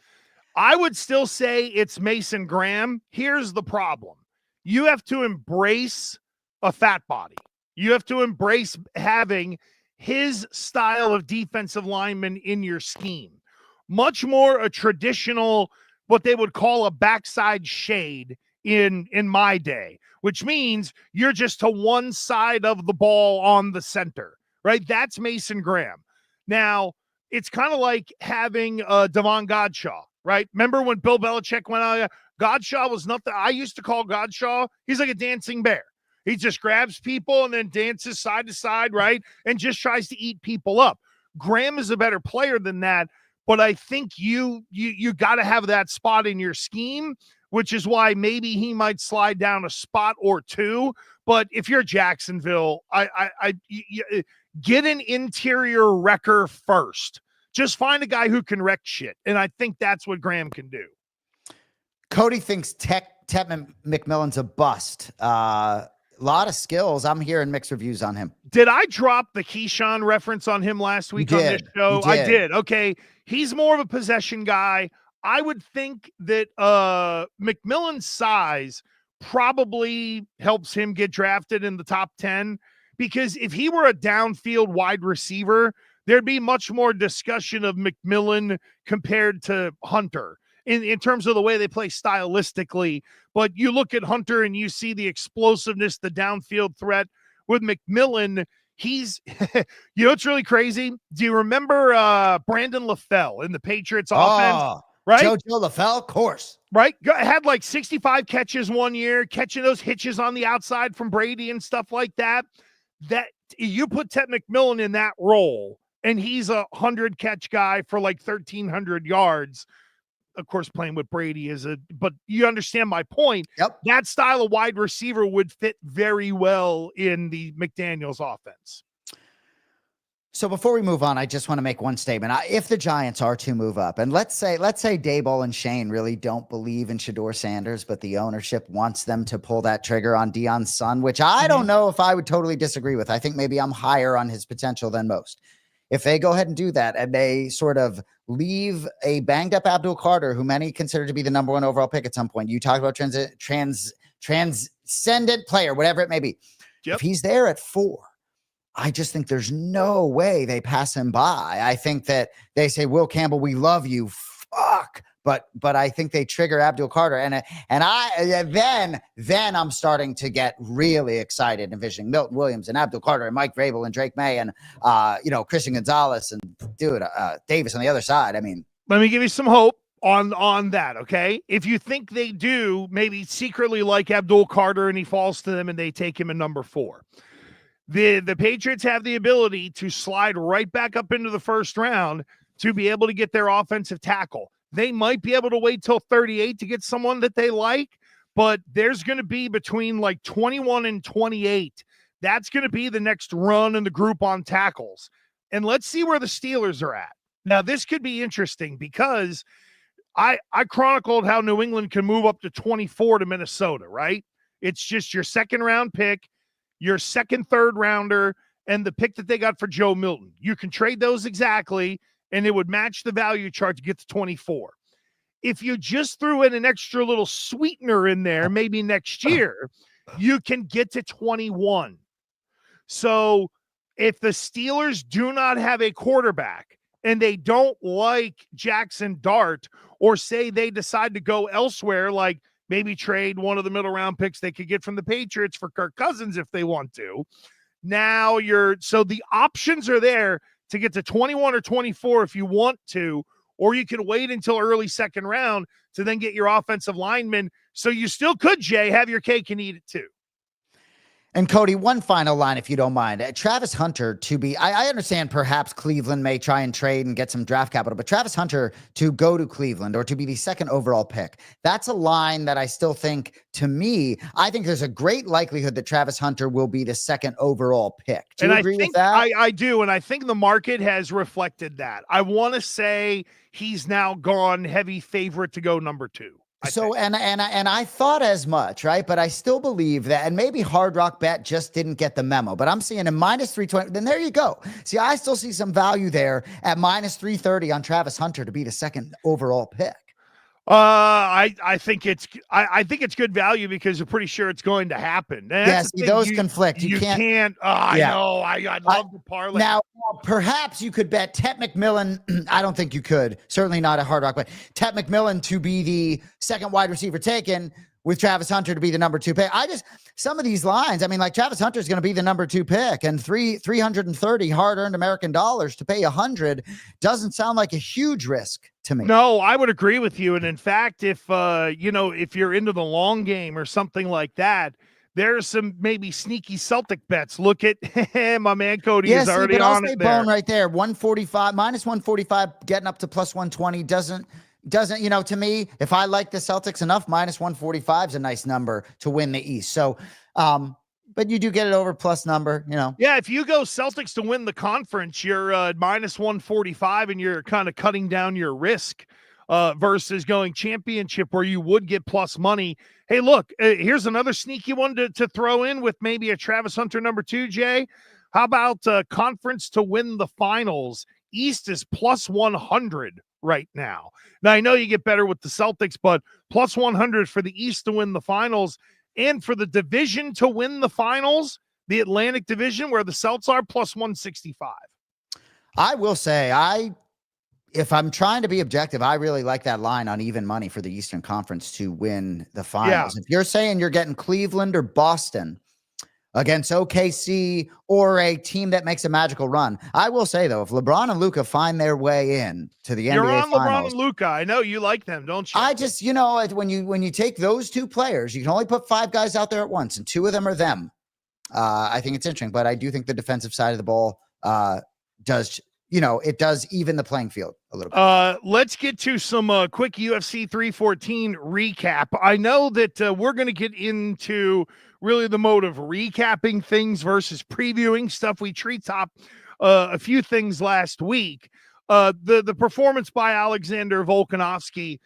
I would still say it's Mason Graham. Here's the problem. You have to embrace a fat body. You have to embrace having his style of defensive lineman in your scheme. Much more a traditional, what they would call a backside shade in my day, which means you're just to one side of the ball on the center, right? That's Mason Graham. Now, it's kind of like having Devon Godshaw, right? Remember when Bill Belichick went out? Godshaw was nothing. I used to call Godshaw, he's like a dancing bear. He just grabs people and then dances side to side, right? And just tries to eat people up. Graham is a better player than that, but I think you got to have that spot in your scheme, which is why maybe he might slide down a spot or two. But if you're Jacksonville, get an interior wrecker first. Just find a guy who can wreck shit, and I think that's what Graham can do. Cody thinks Tet McMillan's a bust. A lot of skills. I'm hearing mixed reviews on him. Did I drop the Keyshawn reference on him last week on this show? I did. Okay. He's more of a possession guy. I would think that McMillan's size probably helps him get drafted in the top 10, because if he were a downfield wide receiver, there'd be much more discussion of McMillan compared to Hunter in terms of the way they play stylistically. But you look at Hunter and you see the explosiveness, the downfield threat. With McMillan, he's, you know, it's really crazy. Do you remember Brandon LaFell in the Patriots offense? Right? Joe LaFell, of course. Right? Had like 65 catches one year, catching those hitches on the outside from Brady and stuff like that. That you put Tet McMillan in that role, and he's a 100-catch guy for like 1,300 yards. Of course, playing with Brady but you understand my point. Yep. That style of wide receiver would fit very well in the McDaniels offense. So before we move on, I just want to make one statement. If the Giants are to move up, and let's say Daboll and Shane really don't believe in Shedeur Sanders, but the ownership wants them to pull that trigger on Deion's son, which I don't know if I would totally disagree with. I think maybe I'm higher on his potential than most. If they go ahead and do that, and they sort of leave a banged up Abdul Carter, who many consider to be the number 1 overall pick at some point, you talk about transcendent player, whatever it may be. Yep. If he's there at 4, I just think there's no way they pass him by. I think that they say, Will Campbell, we love you. Fuck. But I think they trigger Abdul Carter. And then I'm starting to get really excited envisioning Milton Williams and Abdul Carter and Mike Vrabel and Drake Maye and, Christian Gonzalez and Davis on the other side. I mean, let me give you some hope on that. Okay. If you think they do maybe secretly like Abdul Carter and he falls to them and they take him in number 4, the Patriots have the ability to slide right back up into the first round to be able to get their offensive tackle. They might be able to wait till 38 to get someone that they like, but there's going to be between like 21 and 28. That's going to be the next run in the group on tackles. And let's see where the Steelers are at. Now, this could be interesting because I chronicled how New England can move up to 24 to Minnesota, right? It's just your second round pick, your second, third rounder, and the pick that they got for Joe Milton. You can trade those exactly, and it would match the value chart to get to 24. If you just threw in an extra little sweetener in there, maybe next year, you can get to 21. So if the Steelers do not have a quarterback and they don't like Jackson Dart, or say they decide to go elsewhere, like maybe trade one of the middle round picks they could get from the Patriots for Kirk Cousins if they want to, now so the options are there to get to 21 or 24 if you want to, or you can wait until early second round to then get your offensive lineman. So you still could, Jay, have your cake and eat it too. And Cody, one final line, if you don't mind. Travis Hunter to be, I understand perhaps Cleveland may try and trade and get some draft capital, but Travis Hunter to go to Cleveland or to be the second overall pick, that's a line that I still think, to me, I think there's a great likelihood that Travis Hunter will be the second overall pick. Do you agree with that? I do, and I think the market has reflected that. I want to say he's now gone heavy favorite to go number 2. And I thought as much, right? But I still believe that, and maybe Hard Rock Bet just didn't get the memo, but I'm seeing a minus 320. Then there you go. See, I still see some value there at minus 330 on Travis Hunter to be the second overall pick. I think it's good value because you're pretty sure it's going to happen. Yes, those conflict. You can't. I know. I'd love to parlay. Now, perhaps you could bet Tet McMillan. I don't think you could. Certainly not a Hard Rock, but Tet McMillan to be the second wide receiver taken, with Travis Hunter to be the number 2 pick. Some of these lines, I mean, like Travis Hunter is going to be the number 2 pick, and 330 hard-earned American dollars to pay 100 doesn't sound like a huge risk to me. No, I would agree with you. And in fact, if you're into the long game or something like that, there's some maybe sneaky Celtic bets. Look at my man Cody is already on it there. Right there, 145 minus 145, getting up to plus 120 doesn't, to me, if I like the Celtics enough, minus 145 is a nice number to win the East. So, but you do get it over plus number, Yeah, if you go Celtics to win the conference, you're minus 145 and you're kind of cutting down your risk versus going championship where you would get plus money. Hey, look, here's another sneaky one to throw in with maybe a Travis Hunter number 2, Jay. How about conference to win the finals? East is plus 100 right now. Now, I know you get better with the Celtics, but plus 100 for the East to win the finals, and for the division to win the finals, the Atlantic Division where the Celts are, plus 165. I will say, if I'm trying to be objective, I really like that line on even money for the Eastern Conference to win the finals. Yeah. If you're saying you're getting Cleveland or Boston against OKC or a team that makes a magical run. I will say, though, if LeBron and Luka find their way in to the NBA Finals. You're on LeBron and Luka. I know you like them, don't you? I just, when you take those 2 players, you can only put 5 guys out there at once, and 2 of them are them. I think it's interesting, but I do think the defensive side of the ball does, it does even the playing field a little bit. Let's get to some quick UFC 314 recap. I know that we're going to get into really the mode of recapping things versus previewing stuff. We treetop a few things last week. The performance by Alexander Volkanovski.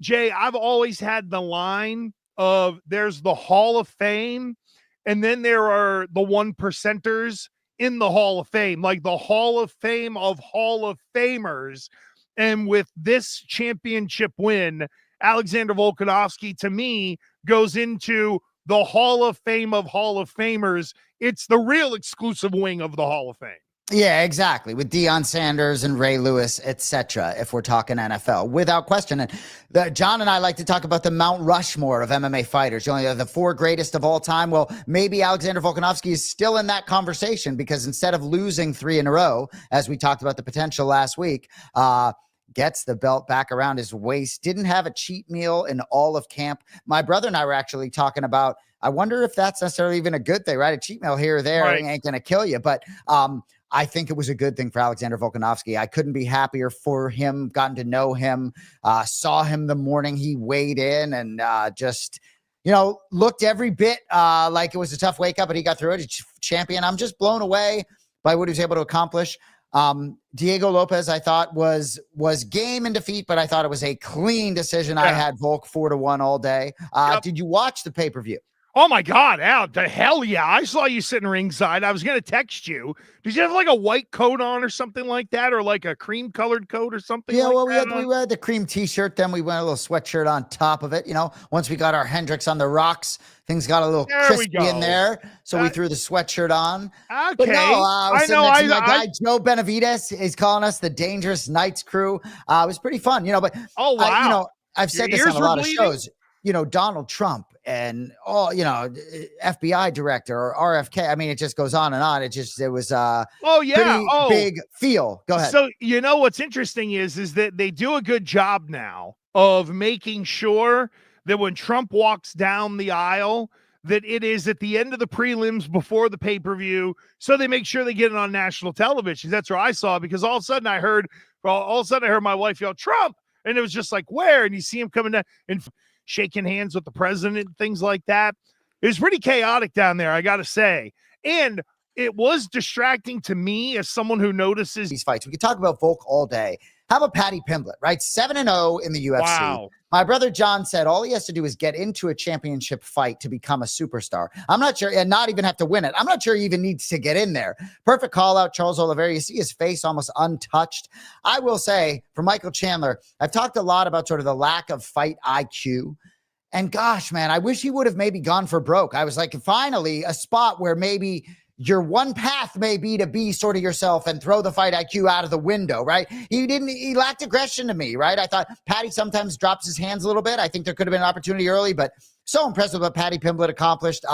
Jay, I've always had the line of there's the Hall of Fame, and then there are the 1%ers in the Hall of Fame, like the Hall of Fame of Hall of Famers. And with this championship win, Alexander Volkanovski, to me, goes into the Hall of Fame of Hall of Famers. It's the real exclusive wing of the Hall of Fame. Yeah, exactly. With Deion Sanders and Ray Lewis, etc. If we're talking NFL, without question. And John and I like to talk about the Mount Rushmore of MMA fighters. You know, the 4 greatest of all time. Well, maybe Alexander Volkanovski is still in that conversation because instead of losing 3 in a row, as we talked about the potential last week, gets the belt back around his waist, didn't have a cheat meal in all of camp. My brother and I were actually talking about, I wonder if that's necessarily even a good thing, right? A cheat meal here or there ain't going to kill you. But I think it was a good thing for Alexander Volkanovski. I couldn't be happier for him, gotten to know him, saw him the morning he weighed in and just, looked every bit like it was a tough wake up, but he got through it. He's champion. I'm just blown away by what he was able to accomplish. Diego Lopes, I thought was game in defeat, but I thought it was a clean decision. Yeah. I had Volk 4-1 all day. Yep. Did you watch the pay-per-view? Oh my God, Al, the hell yeah. I saw you sitting ringside. I was going to text you. Did you have like a white coat on or something like that? Or like a cream colored coat or something Yeah, like well, that? we had the cream t-shirt, then we went a little sweatshirt on top of it. You know, once we got our Hendrix on the rocks, things got a little There we crispy in go. there. So we threw the sweatshirt on. Okay. But no, I was I sitting know. next to my guy, Joe Benavides. He's calling us the Dangerous Knights crew. It was pretty fun, you know, but Oh, wow. I've said Your this on ears a were lot bleeding? of shows. You know, Donald Trump and all, you know, FBI director or RFK. I mean, it just goes on and on. It was Oh, yeah. pretty big feel. Go ahead. So, you know, what's interesting is that they do a good job now of making sure that when Trump walks down the aisle, that it is at the end of the prelims before the pay-per-view. So they make sure they get it on national television. That's where I saw it, because all of a sudden I heard my wife yell, Trump. And it was just like, where? And you see him coming down and shaking hands with the president and things like that. It was pretty chaotic down there, I got to say. And it was distracting to me as someone who notices these fights. We could talk about Volk all day. How about Paddy Pimblett, right? 7-0 in the UFC. Wow. My brother John said all he has to do is get into a championship fight to become a superstar. I'm not sure, and not even have to win it. I'm not sure he even needs to get in there. Perfect call out, Charles Oliveira. You see his face almost untouched. I will say, for Michael Chandler, I've talked a lot about sort of the lack of fight IQ. And gosh, man, I wish he would have maybe gone for broke. I was like, finally, a spot where maybe your one path may be to be sort of yourself and throw the fight IQ out of the window, right? He lacked aggression to me, right? I thought Paddy sometimes drops his hands a little bit. I think there could have been an opportunity early, but so impressed with what Paddy Pimblett accomplished.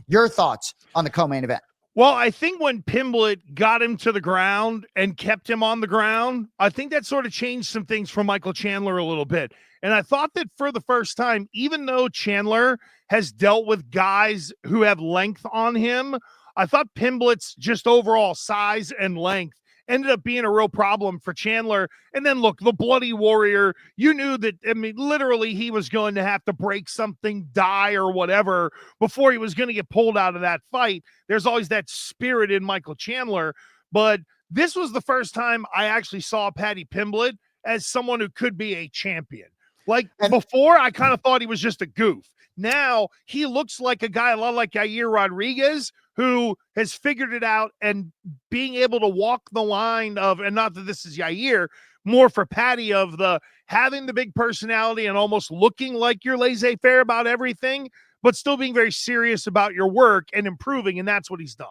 Your thoughts on the co-main event? Well, I think when Pimblett got him to the ground and kept him on the ground, I think that sort of changed some things for Michael Chandler a little bit. And I thought that for the first time, even though Chandler has dealt with guys who have length on him, I thought Pimblett's just overall size and length ended up being a real problem for Chandler. And then look, the Bloody Warrior, you knew that, I mean, literally he was going to have to break something, die or whatever before he was going to get pulled out of that fight. There's always that spirit in Michael Chandler, but this was the first time I actually saw Paddy Pimblett as someone who could be a champion. Like before, I kind of thought he was just a goof. Now he looks like a guy a lot like Yair Rodriguez, who has figured it out and being able to walk the line of, and not that this is Yair, more for Paddy, of the having the big personality and almost looking like you're laissez-faire about everything, but still being very serious about your work and improving. And that's what he's done.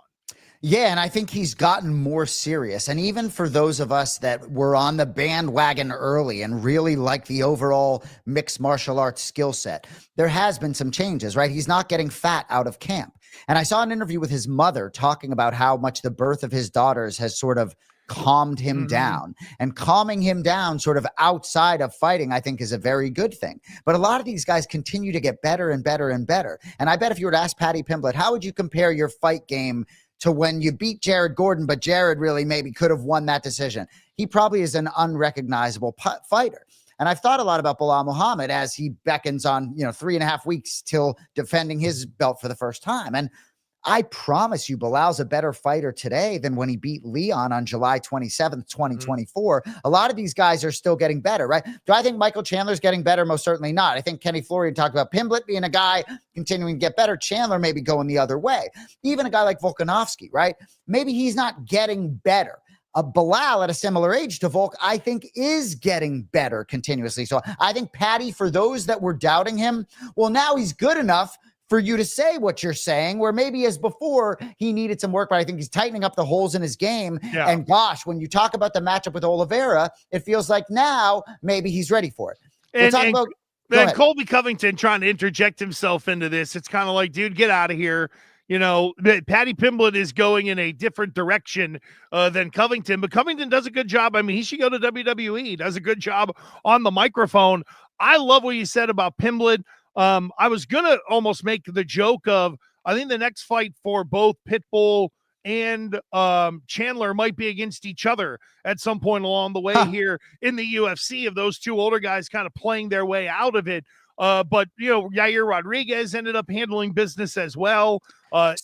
Yeah, and I think he's gotten more serious. And even for those of us that were on the bandwagon early and really like the overall mixed martial arts skill set, there has been some changes, right? He's not getting fat out of camp. And I saw an interview with his mother talking about how much the birth of his daughters has sort of calmed him down, and calming him down sort of outside of fighting, I think is a very good thing. But a lot of these guys continue to get better and better and better. And I bet if you were to ask Paddy Pimblett, how would you compare your fight game to when you beat Jared Gordon, but Jared really maybe could have won that decision? He probably is an unrecognizable fighter. And I've thought a lot about Bilal Muhammad as he beckons on, 3.5 weeks till defending his belt for the first time. And I promise you, Bilal's a better fighter today than when he beat Leon on July 27th, 2024. A lot of these guys are still getting better, right? Do I think Michael Chandler's getting better? Most certainly not. I think Kenny Florian talked about Pimblett being a guy continuing to get better. Chandler maybe going the other way. Even a guy like Volkanovski, right? Maybe he's not getting better. Bilal at a similar age to Volk, I think, is getting better continuously. So I think Paddy, for those that were doubting him, well, now he's good enough for you to say what you're saying, where maybe as before he needed some work, but I think he's tightening up the holes in his game. Yeah. And gosh, when you talk about the matchup with Oliveira, it feels like now maybe he's ready for it. And Colby Covington trying to interject himself into this. It's kind of like, dude, get out of here. Paddy Pimblett is going in a different direction than Covington, but Covington does a good job. I mean, he should go to WWE. He does a good job on the microphone. I love what you said about Pimblett. I was going to almost make the joke of, I think the next fight for both Pitbull and Chandler might be against each other at some point along the way here in the UFC, of those two older guys kind of playing their way out of it. But Yair Rodriguez ended up handling business as well.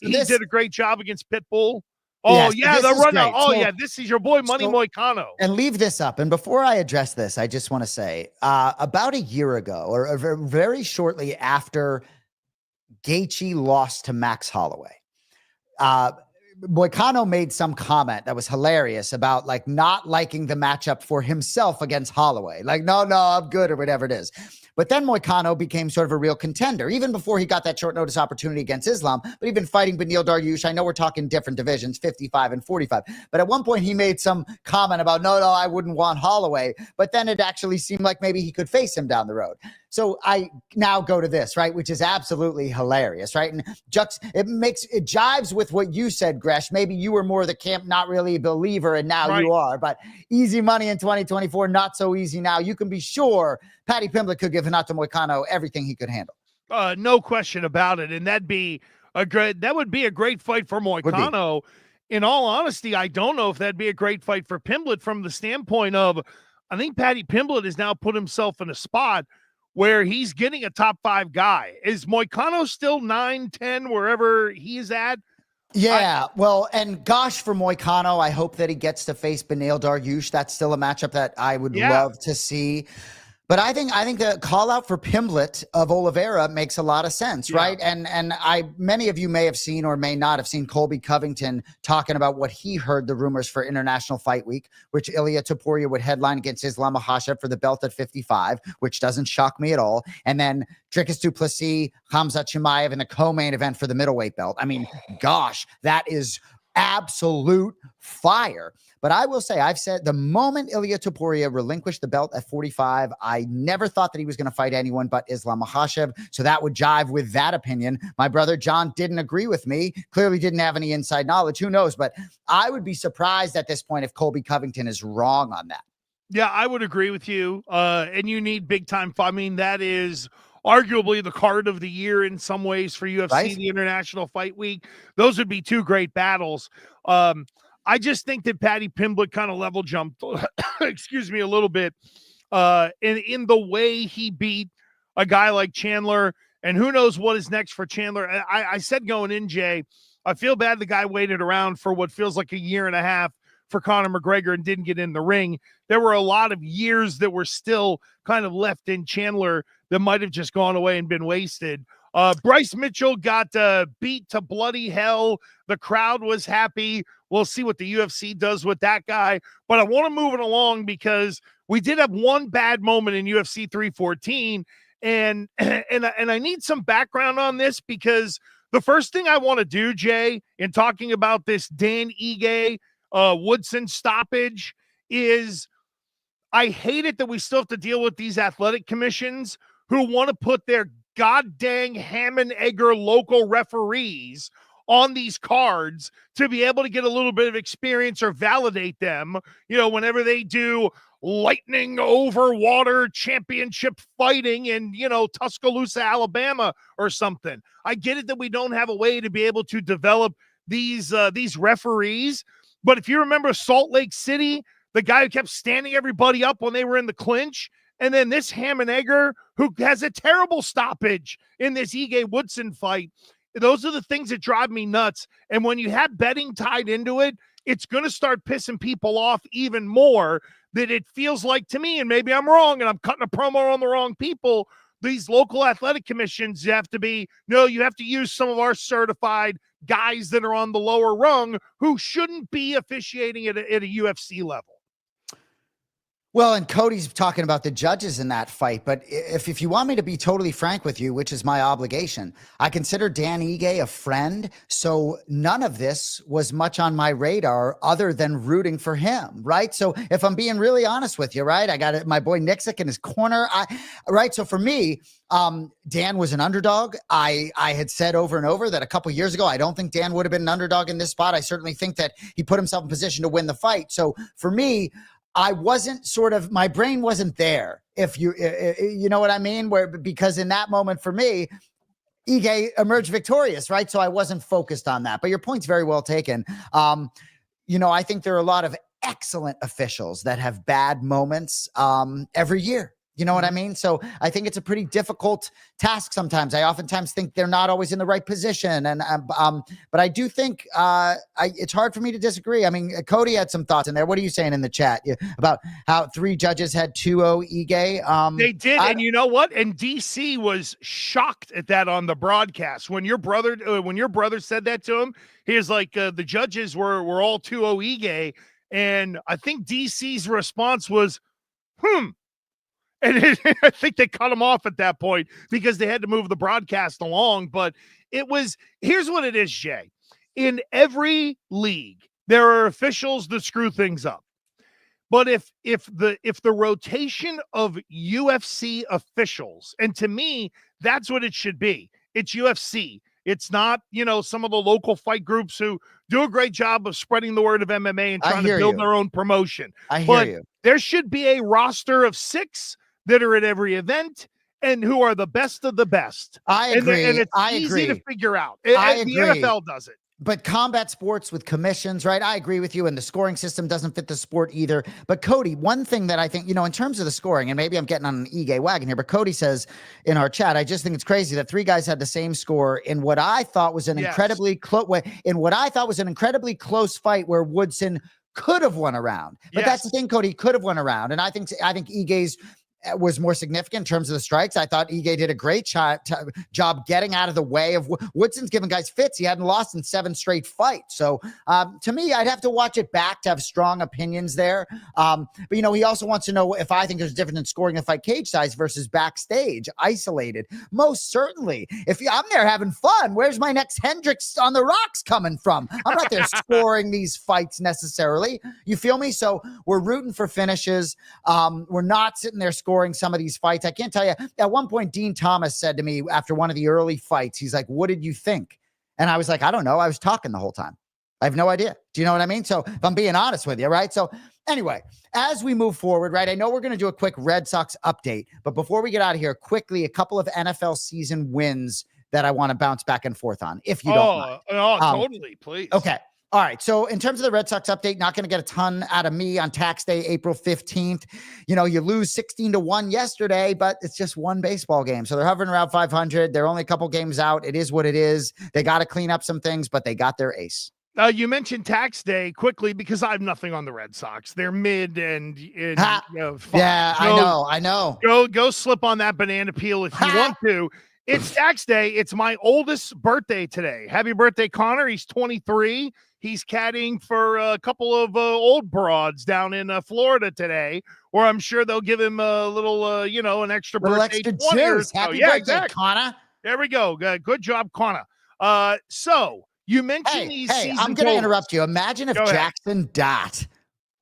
He did a great job against Pitbull. Oh, yes, the runner. Oh, yeah, this is your boy, Money Moicano. And leave this up. And before I address this, I just want to say about a year ago, or very shortly after Gaethje lost to Max Holloway. Moicano made some comment that was hilarious about like not liking the matchup for himself against Holloway. Like, no, I'm good or whatever it is. But then Moicano became sort of a real contender, even before he got that short notice opportunity against Islam. But even fighting Beneil Dariush, I know we're talking different divisions, 55 and 45. But at one point he made some comment about, no, I wouldn't want Holloway. But then it actually seemed like maybe he could face him down the road. So I now go to this, right, which is absolutely hilarious, right? And it jives with what you said, Gresh. Maybe you were more the camp, not really a believer, and now you are. But easy money in 2024, not so easy now. You can be sure Paddy Pimblett could give Renato Moicano everything he could handle. No question about it. And that would be a great fight for Moicano. In all honesty, I don't know if that'd be a great fight for Pimblett from the standpoint of, I think Paddy Pimblett has now put himself in a spot where he's getting a top 5 guy. Is Moicano still 9, 10, wherever he's at? Yeah, and gosh, for Moicano, I hope that he gets to face Beneil Dariush. That's still a matchup that I would love to see. But I think the call out for Pimblett of Oliveira makes a lot of sense, right? And many of you may have seen or may not have seen Colby Covington talking about what he heard the rumors for International Fight Week, which Ilia Topuria would headline against Islam Makhachev for the belt at 55, which doesn't shock me at all. And then Dricus du Plessis, Khamzat Chimaev in the co-main event for the middleweight belt. I mean, gosh, that is absolute fire. But I will say, I've said the moment Ilia Topuria relinquished the belt at 45, I never thought that he was going to fight anyone but Islam Makhachev. So that would jive with that opinion. My brother John didn't agree with me, clearly didn't have any inside knowledge. Who knows? But I would be surprised at this point if Colby Covington is wrong on that. Yeah, I would agree with you. And you need big time. I mean, that is arguably the card of the year in some ways for UFC, the International Fight Week. Those would be two great battles. I just think that Paddy Pimblett kind of level jumped, excuse me, a little bit in the way he beat a guy like Chandler. And who knows what is next for Chandler. I said going in, Jay, I feel bad the guy waited around for what feels like a year and a half for Conor McGregor and didn't get in the ring. There were a lot of years that were still kind of left in Chandler that might have just gone away and been wasted. Bryce Mitchell got beat to bloody hell. The crowd was happy. We'll see what the UFC does with that guy. But I want to move it along because we did have one bad moment in UFC 314. And I need some background on this because the first thing I want to do, Jay, in talking about this Dan Ige Woodson stoppage is I hate it that we still have to deal with these athletic commissions who want to put their god dang ham and egger local referees on these cards to be able to get a little bit of experience or validate them, whenever they do lightning over water championship fighting in, Tuscaloosa, Alabama or something. I get it that we don't have a way to be able to develop these referees. But if you remember Salt Lake City, the guy who kept standing everybody up when they were in the clinch, and then this ham and egger who has a terrible stoppage in this Ige Woodson fight. Those are the things that drive me nuts. And when you have betting tied into it, it's going to start pissing people off even more that it feels like to me, and maybe I'm wrong and I'm cutting a promo on the wrong people, these local athletic commissions you have to use some of our certified guys that are on the lower rung who shouldn't be officiating at a UFC level. Well, and Cody's talking about the judges in that fight, but if you want me to be totally frank with you, which is my obligation, I consider Dan Ige a friend, so none of this was much on my radar other than rooting for him, right? So if I'm being really honest with you, right, I got my boy Nixick in his corner, right? So for me, Dan was an underdog. I had said over and over that a couple years ago, I don't think Dan would have been an underdog in this spot. I certainly think that he put himself in position to win the fight. So for me, I wasn't my brain wasn't there, if you know what I mean? Because in that moment for me, Ige emerged victorious, right? So I wasn't focused on that, but your point's very well taken. I think there are a lot of excellent officials that have bad moments every year. You know what I mean? So I think it's a pretty difficult task sometimes. I oftentimes think they're not always in the right position. And but I do think it's hard for me to disagree. I mean, Cody had some thoughts in there. What are you saying in the chat about how 3 judges had 2-0 Ige? They did. And you know what? And DC was shocked at that on the broadcast. When your brother said that to him, he was like, the judges were all 2-0 Ige. And I think DC's response was, And I think they cut him off at that point because they had to move the broadcast along. But here's what it is, Jay. In every league, there are officials that screw things up. But if the rotation of UFC officials, and to me, that's what it should be. It's UFC. It's not, some of the local fight groups who do a great job of spreading the word of MMA and trying to build their own promotion. I hear you. There should be a roster of 6 that are at every event and who are the best of the best. I agree. And it's easy to figure out. The NFL does it. But combat sports with commissions, right? I agree with you. And the scoring system doesn't fit the sport either. But Cody, one thing that I think, in terms of the scoring, and maybe I'm getting on an Ige wagon here, but Cody says in our chat, I just think it's crazy that 3 guys had the same score in what I thought was an incredibly close fight where Woodson could have won a round. But that's the thing, Cody, could have won a round. And I think Ige's was more significant in terms of the strikes. I thought Ige did a great job getting out of the way of Woodson's giving guys fits. He hadn't lost in 7 straight fights. So to me, I'd have to watch it back to have strong opinions there. But he also wants to know if I think there's a difference in scoring a fight cage size versus backstage, isolated. Most certainly. If I'm there having fun, where's my next Hendricks on the rocks coming from? I'm not there scoring these fights necessarily. You feel me? So we're rooting for finishes. We're not sitting there scoring some of these fights. I can't tell you. At one point, Dean Thomas said to me after one of the early fights, he's like, "What did you think?" And I was like, "I don't know. I was talking the whole time. I have no idea." Do you know what I mean? So if I'm being honest with you, right? So anyway, as we move forward, right, I know we're going to do a quick Red Sox update, but before we get out of here, quickly, a couple of NFL season wins that I want to bounce back and forth on, if you don't mind. Totally, please. Okay. All right. So in terms of the Red Sox update, not going to get a ton out of me on tax day, April 15th. You lose 16-1 yesterday, but it's just one baseball game. So they're hovering around 500. They're only a couple games out. It is what it is. They got to clean up some things, but they got their ace. You mentioned tax day quickly because I have nothing on the Red Sox. They're mid and yeah, I know. Go slip on that banana peel if you want to. It's tax day. It's my oldest birthday today. Happy birthday, Connor. He's 23. He's caddying for a couple of old broads down in Florida today, where I'm sure they'll give him a little, an extra birthday. Cheers. Happy birthday, exactly. Connor. There we go. Good job, Connor. So you mentioned these season I'm going to interrupt you. Imagine if Jackson Dott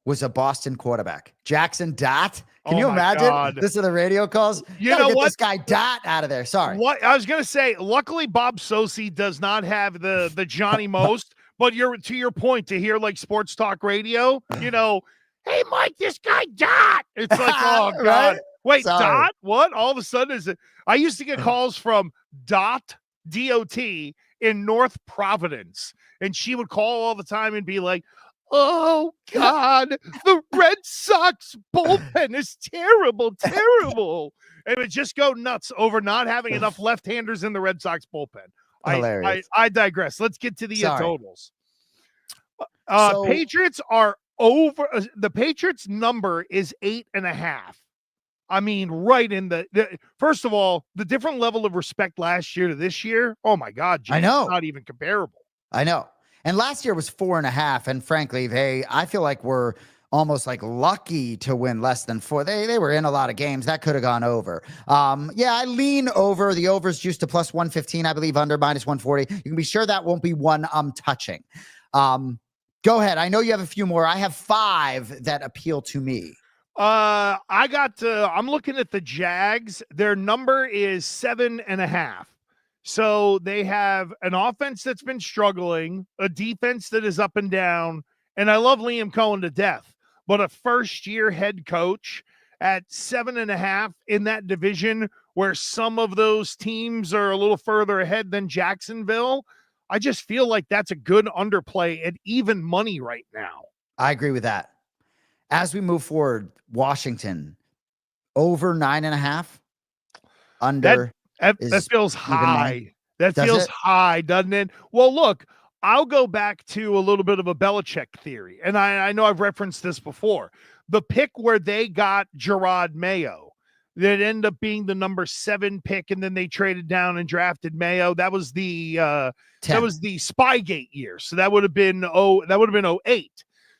was a Boston quarterback. Jackson Dott. Can you imagine? God. This is the radio calls. You know what? This guy Dot out of there. Sorry. What I was gonna say. Luckily, Bob Sosi does not have the Johnny Most. But to your point, to hear like sports talk radio, hey Mike, this guy Dot. It's like, oh God, right? Wait, sorry. Dot? What? All of a sudden is it? I used to get calls from Dot DOT in North Providence, and she would call all the time and be like, "Oh God, the Red Sox bullpen is terrible. And it would just go nuts over not having enough left-handers in the Red Sox bullpen. I digress. Let's get to the totals. Patriots are over. The Patriots number is 8.5. I mean, right in the first of all, the different level of respect last year to this year. Oh my God, James, I know, it's not even comparable. I know. And last year was 4.5. And frankly, I feel like we're almost like lucky to win less than 4. They were in a lot of games that could have gone over. I lean over. The over's juiced to plus 115, I believe, under minus 140. You can be sure that won't be one I'm touching. Go ahead. I know you have a few more. I have 5 that appeal to me. I'm looking at the Jags. Their number is 7.5. So they have an offense that's been struggling, a defense that is up and down, and I love Liam Cohen to death, but a first-year head coach at 7.5 in that division where some of those teams are a little further ahead than Jacksonville, I just feel like that's a good underplay at even money right now. I agree with that. As we move forward, Washington, Over 9.5. Under that feels high. That feels high, doesn't it? Well, look, I'll go back to a little bit of a Belichick theory, and I know I've referenced this before. The pick where they got Gerard Mayo, that ended up being the number 7 pick, and then they traded down and drafted Mayo. That was the Spygate year. So that would have been 08.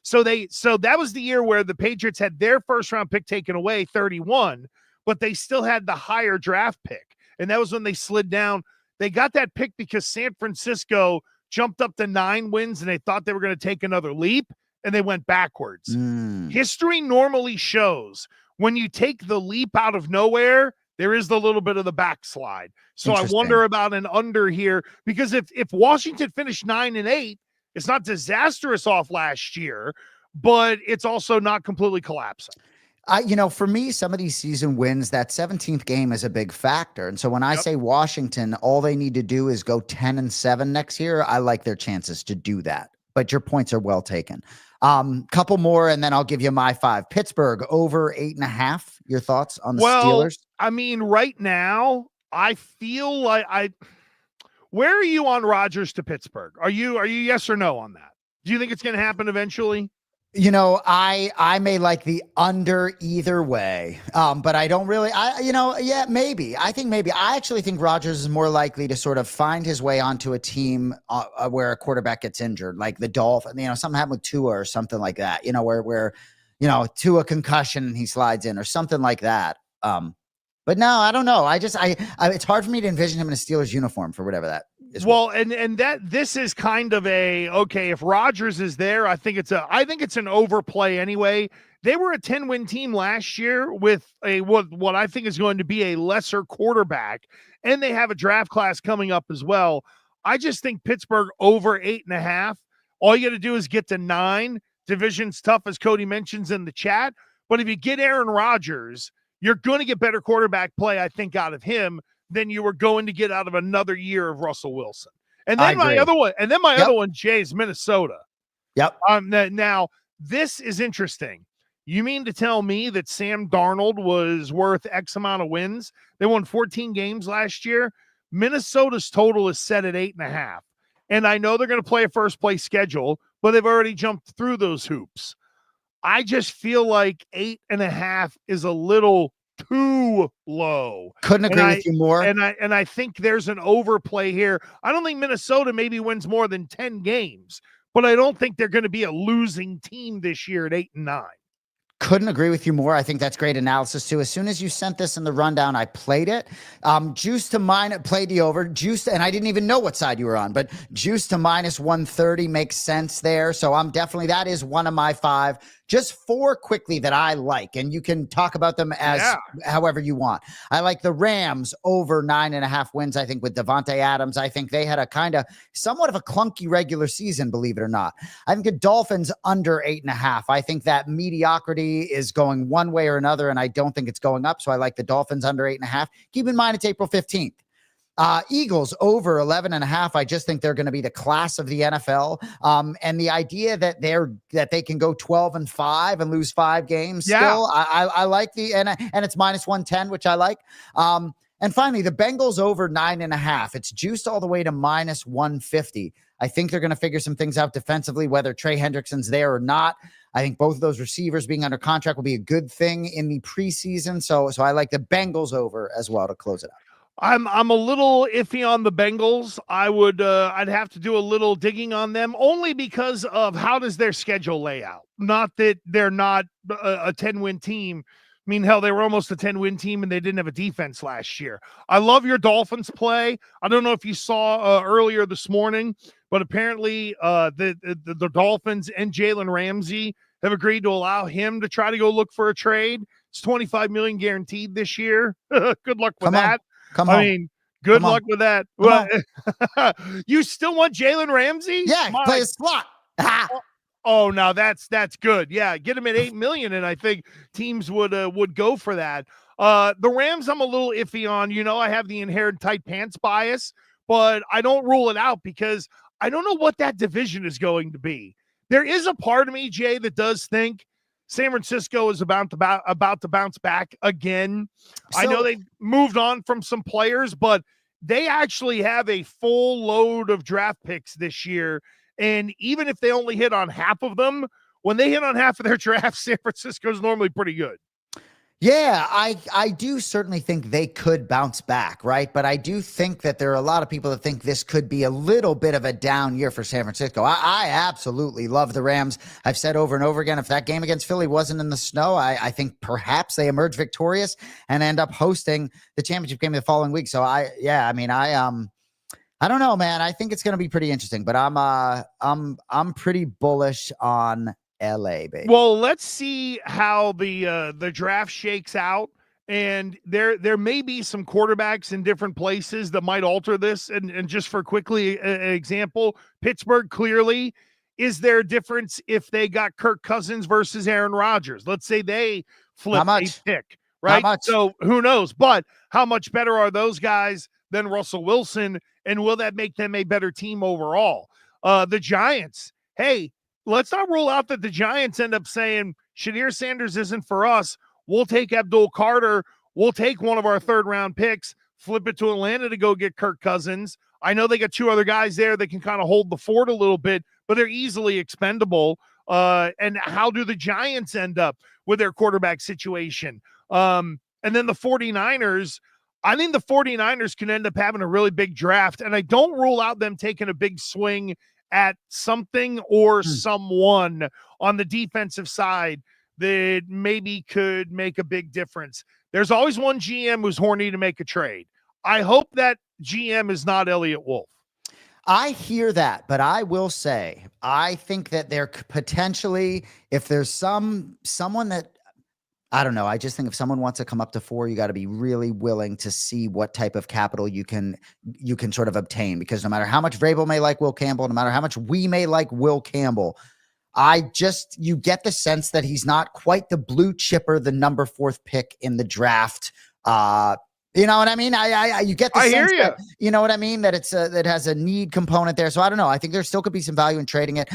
So that was the year where the Patriots had their first round pick taken away, 31, but they still had the higher draft pick. And that was when they slid down. They got that pick because San Francisco jumped up to 9 wins and they thought they were going to take another leap, and they went backwards. History normally shows when you take the leap out of nowhere, there is the little bit of the backslide. So I wonder about an under here, because if Washington finished 9-8, it's not disastrous off last year, but it's also not completely collapsing. For me, some of these season wins, that 17th game is a big factor. And so when I say Washington, all they need to do is go 10-7 next year. I like their chances to do that. But your points are well taken. Couple more, and then I'll give you my 5. Pittsburgh over 8.5. Your thoughts on the Steelers? I mean, right now, I feel like where are you on Rodgers to Pittsburgh? Are you yes or no on that? Do you think it's going to happen eventually? I may like the under either way, but I don't really, maybe. I actually think Rodgers is more likely to sort of find his way onto a team where a quarterback gets injured, like the Dolphins, something happened with Tua or something like that, where Tua concussion and he slides in or something like that. But no, I don't know. It's hard for me to envision him in a Steelers uniform for whatever that is. Well, and this is kind of if Rodgers is there, I think it's an overplay anyway. They were a 10-win team last year with what I think is going to be a lesser quarterback, and they have a draft class coming up as well. I just think Pittsburgh over 8.5. All you got to do is get to 9. Division's tough, as Cody mentions in the chat. But if you get Aaron Rodgers, you're going to get better quarterback play, I think, out of him than you were going to get out of another year of Russell Wilson. And then my other one, Jay, is Minnesota. Yep. Now, this is interesting. You mean to tell me that Sam Darnold was worth X amount of wins? They won 14 games last year. Minnesota's total is set at 8.5. And I know they're going to play a first-place schedule, but they've already jumped through those hoops. I just feel like 8.5 is a little too low. Couldn't agree with you more. And I think there's an overplay here. I don't think Minnesota maybe wins more than 10 games, but I don't think they're going to be a losing team this year at 8-9. Couldn't agree with you more. I think that's great analysis too. As soon as you sent this in the rundown, I played it. Juice to played the over. Juice, and I didn't even know what side you were on, but juice to -130 makes sense there. So that is one of my 5. Just 4 quickly that I like, and you can talk about them as however you want. I like the Rams over 9.5 wins. I think with Devontae Adams, I think they had a kind of somewhat of a clunky regular season, believe it or not. I think the Dolphins under 8.5. I think that mediocrity is going one way or another, and I don't think it's going up. So I like the Dolphins under 8.5. Keep in mind, it's April 15th. Eagles over 11.5. I just think they're going to be the class of the NFL. And the idea that they can go 12-5 and lose 5 games. Still, I like and it's -110, which I like. And finally, the Bengals over 9.5. It's juiced all the way to -150. I think they're going to figure some things out defensively, whether Trey Hendrickson's there or not. I think both of those receivers being under contract will be a good thing in the preseason. So I like the Bengals over as well to close it out. I'm a little iffy on the Bengals. I'd have to do a little digging on them, only because of how does their schedule lay out. Not that they're not a 10-win team. I mean, hell, they were almost a 10-win team and they didn't have a defense last year. I love your Dolphins play. I don't know if you saw earlier this morning, but apparently the Dolphins and Jalen Ramsey have agreed to allow him to try to go look for a trade. It's $25 million guaranteed this year. Good luck with that. I mean, good luck with that. Well, you still want Jalen Ramsey? Yeah, play a slot. Oh, now that's good. Yeah, get him at $8 million, and I think teams would go for that. The Rams, I'm a little iffy on. I have the inherent tight pants bias, but I don't rule it out because I don't know what that division is going to be. There is a part of me, Jay, that does think San Francisco is about to bounce back again. I know they've moved on from some players, but they actually have a full load of draft picks this year. And even if they only hit on half of them, when they hit on half of their drafts, San Francisco is normally pretty good. Yeah, I do certainly think they could bounce back, right? But I do think that there are a lot of people that think this could be a little bit of a down year for San Francisco. I absolutely love the Rams. I've said over and over again, if that game against Philly wasn't in the snow, I think perhaps they emerge victorious and end up hosting the championship game the following week. So I don't know, man. I think it's going to be pretty interesting, but I'm pretty bullish on LA, baby. Well, let's see how the draft shakes out, and there may be some quarterbacks in different places that might alter this. And just for quickly an example, Pittsburgh, clearly, is there a difference if they got Kirk Cousins versus Aaron Rodgers? Let's say they flip a pick, right? So who knows? But how much better are those guys than Russell Wilson, and will that make them a better team overall? The Giants, hey, let's not rule out that the Giants end up saying Shadir Sanders isn't for us. We'll take Abdul Carter. We'll take one of our third-round picks, flip it to Atlanta to go get Kirk Cousins. I know they got two other guys there that can kind of hold the fort a little bit, but they're easily expendable. And how do the Giants end up with their quarterback situation? And then the 49ers, I think the 49ers can end up having a really big draft, and I don't rule out them taking a big swing at something or someone on the defensive side that maybe could make a big difference. There's always one GM who's horny to make a trade. I hope that GM is not Elliott Wolf. I hear that, but I will say, I think that there potentially, if there's someone that, I don't know. I just think if someone wants to come up to 4, you got to be really willing to see what type of capital you can sort of obtain, because no matter how much Vrabel may like Will Campbell, no matter how much we may like Will Campbell, you get the sense that he's not quite the blue chipper, the number 4th pick in the draft. You know what I mean? You get the sense that, you know what I mean? That that has a need component there. So I don't know. I think there still could be some value in trading it.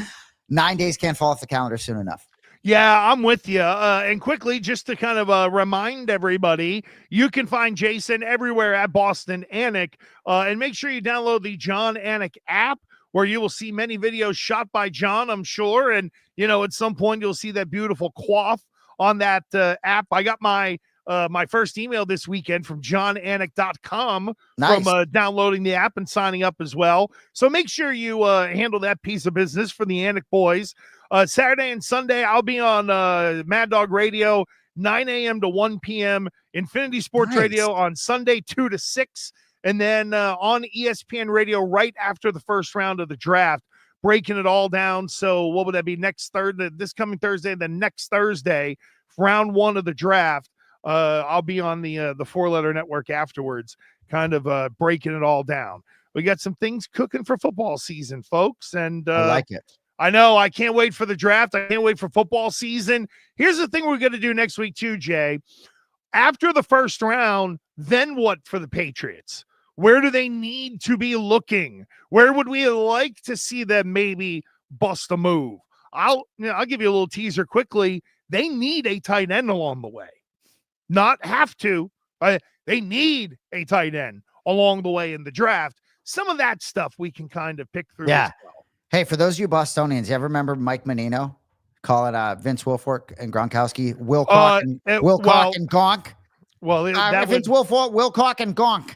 9 days can't fall off the calendar soon enough. Yeah, I'm with you. And quickly, just to kind of remind everybody, you can find Jason everywhere at Boston Anik. And make sure you download the John Anik app, where you will see many videos shot by John, I'm sure. And, at some point, you'll see that beautiful quaff on that app. I got my first email this weekend from johnanik.com from downloading the app and signing up as well. So make sure you handle that piece of business for the Anik boys. Saturday and Sunday, I'll be on Mad Dog Radio, 9 a.m. to 1 p.m., Infinity Sports Radio on Sunday, 2 to 6, and then on ESPN Radio right after the first round of the draft, breaking it all down. So what would that be this coming Thursday, and then next Thursday, round 1 of the draft, I'll be on the 4-letter network afterwards, kind of breaking it all down. We got some things cooking for football season, folks, and I like it. I know. I can't wait for the draft. I can't wait for football season. Here's the thing we're going to do next week too, Jay. After the first round, then what for the Patriots? Where do they need to be looking? Where would we like to see them maybe bust a move? I'll give you a little teaser quickly. They need a tight end along the way. Not have to. They need a tight end along the way in the draft. Some of that stuff we can kind of pick through as well. Hey, for those of you Bostonians, you ever remember Mike Menino calling Vince Wilfork and Gronkowski Wilcock and Gonk? Well, Vince Wilfork, Wilcock and Gonk.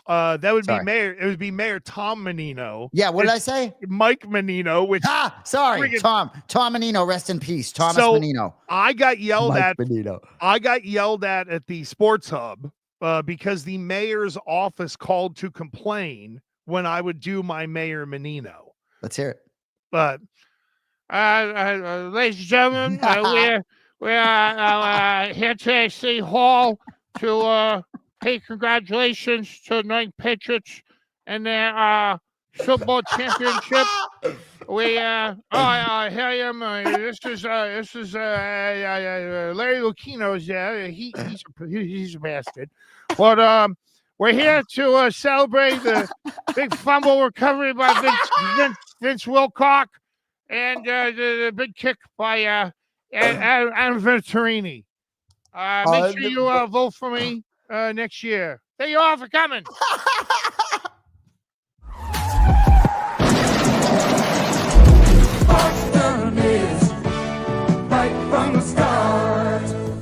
That would be Mayor. It would be Mayor Tom Menino. Yeah, what did I say? Mike Menino. Tom Menino. Rest in peace, Thomas Menino. I got yelled Mike at. Menino. I got yelled at the Sports Hub because the mayor's office called to complain when I would do my Mayor Menino. Let's hear it. But ladies and gentlemen, we're here today at City Hall to pay congratulations to the New England Patriots and their Super Bowl championship. Here I am. This is Larry Lucchino's. He's a bastard. But we're here to celebrate the big fumble recovery by Vince Wilcock and the big kick by and Venturini. Make sure you vote for me next year. Thank you all for coming.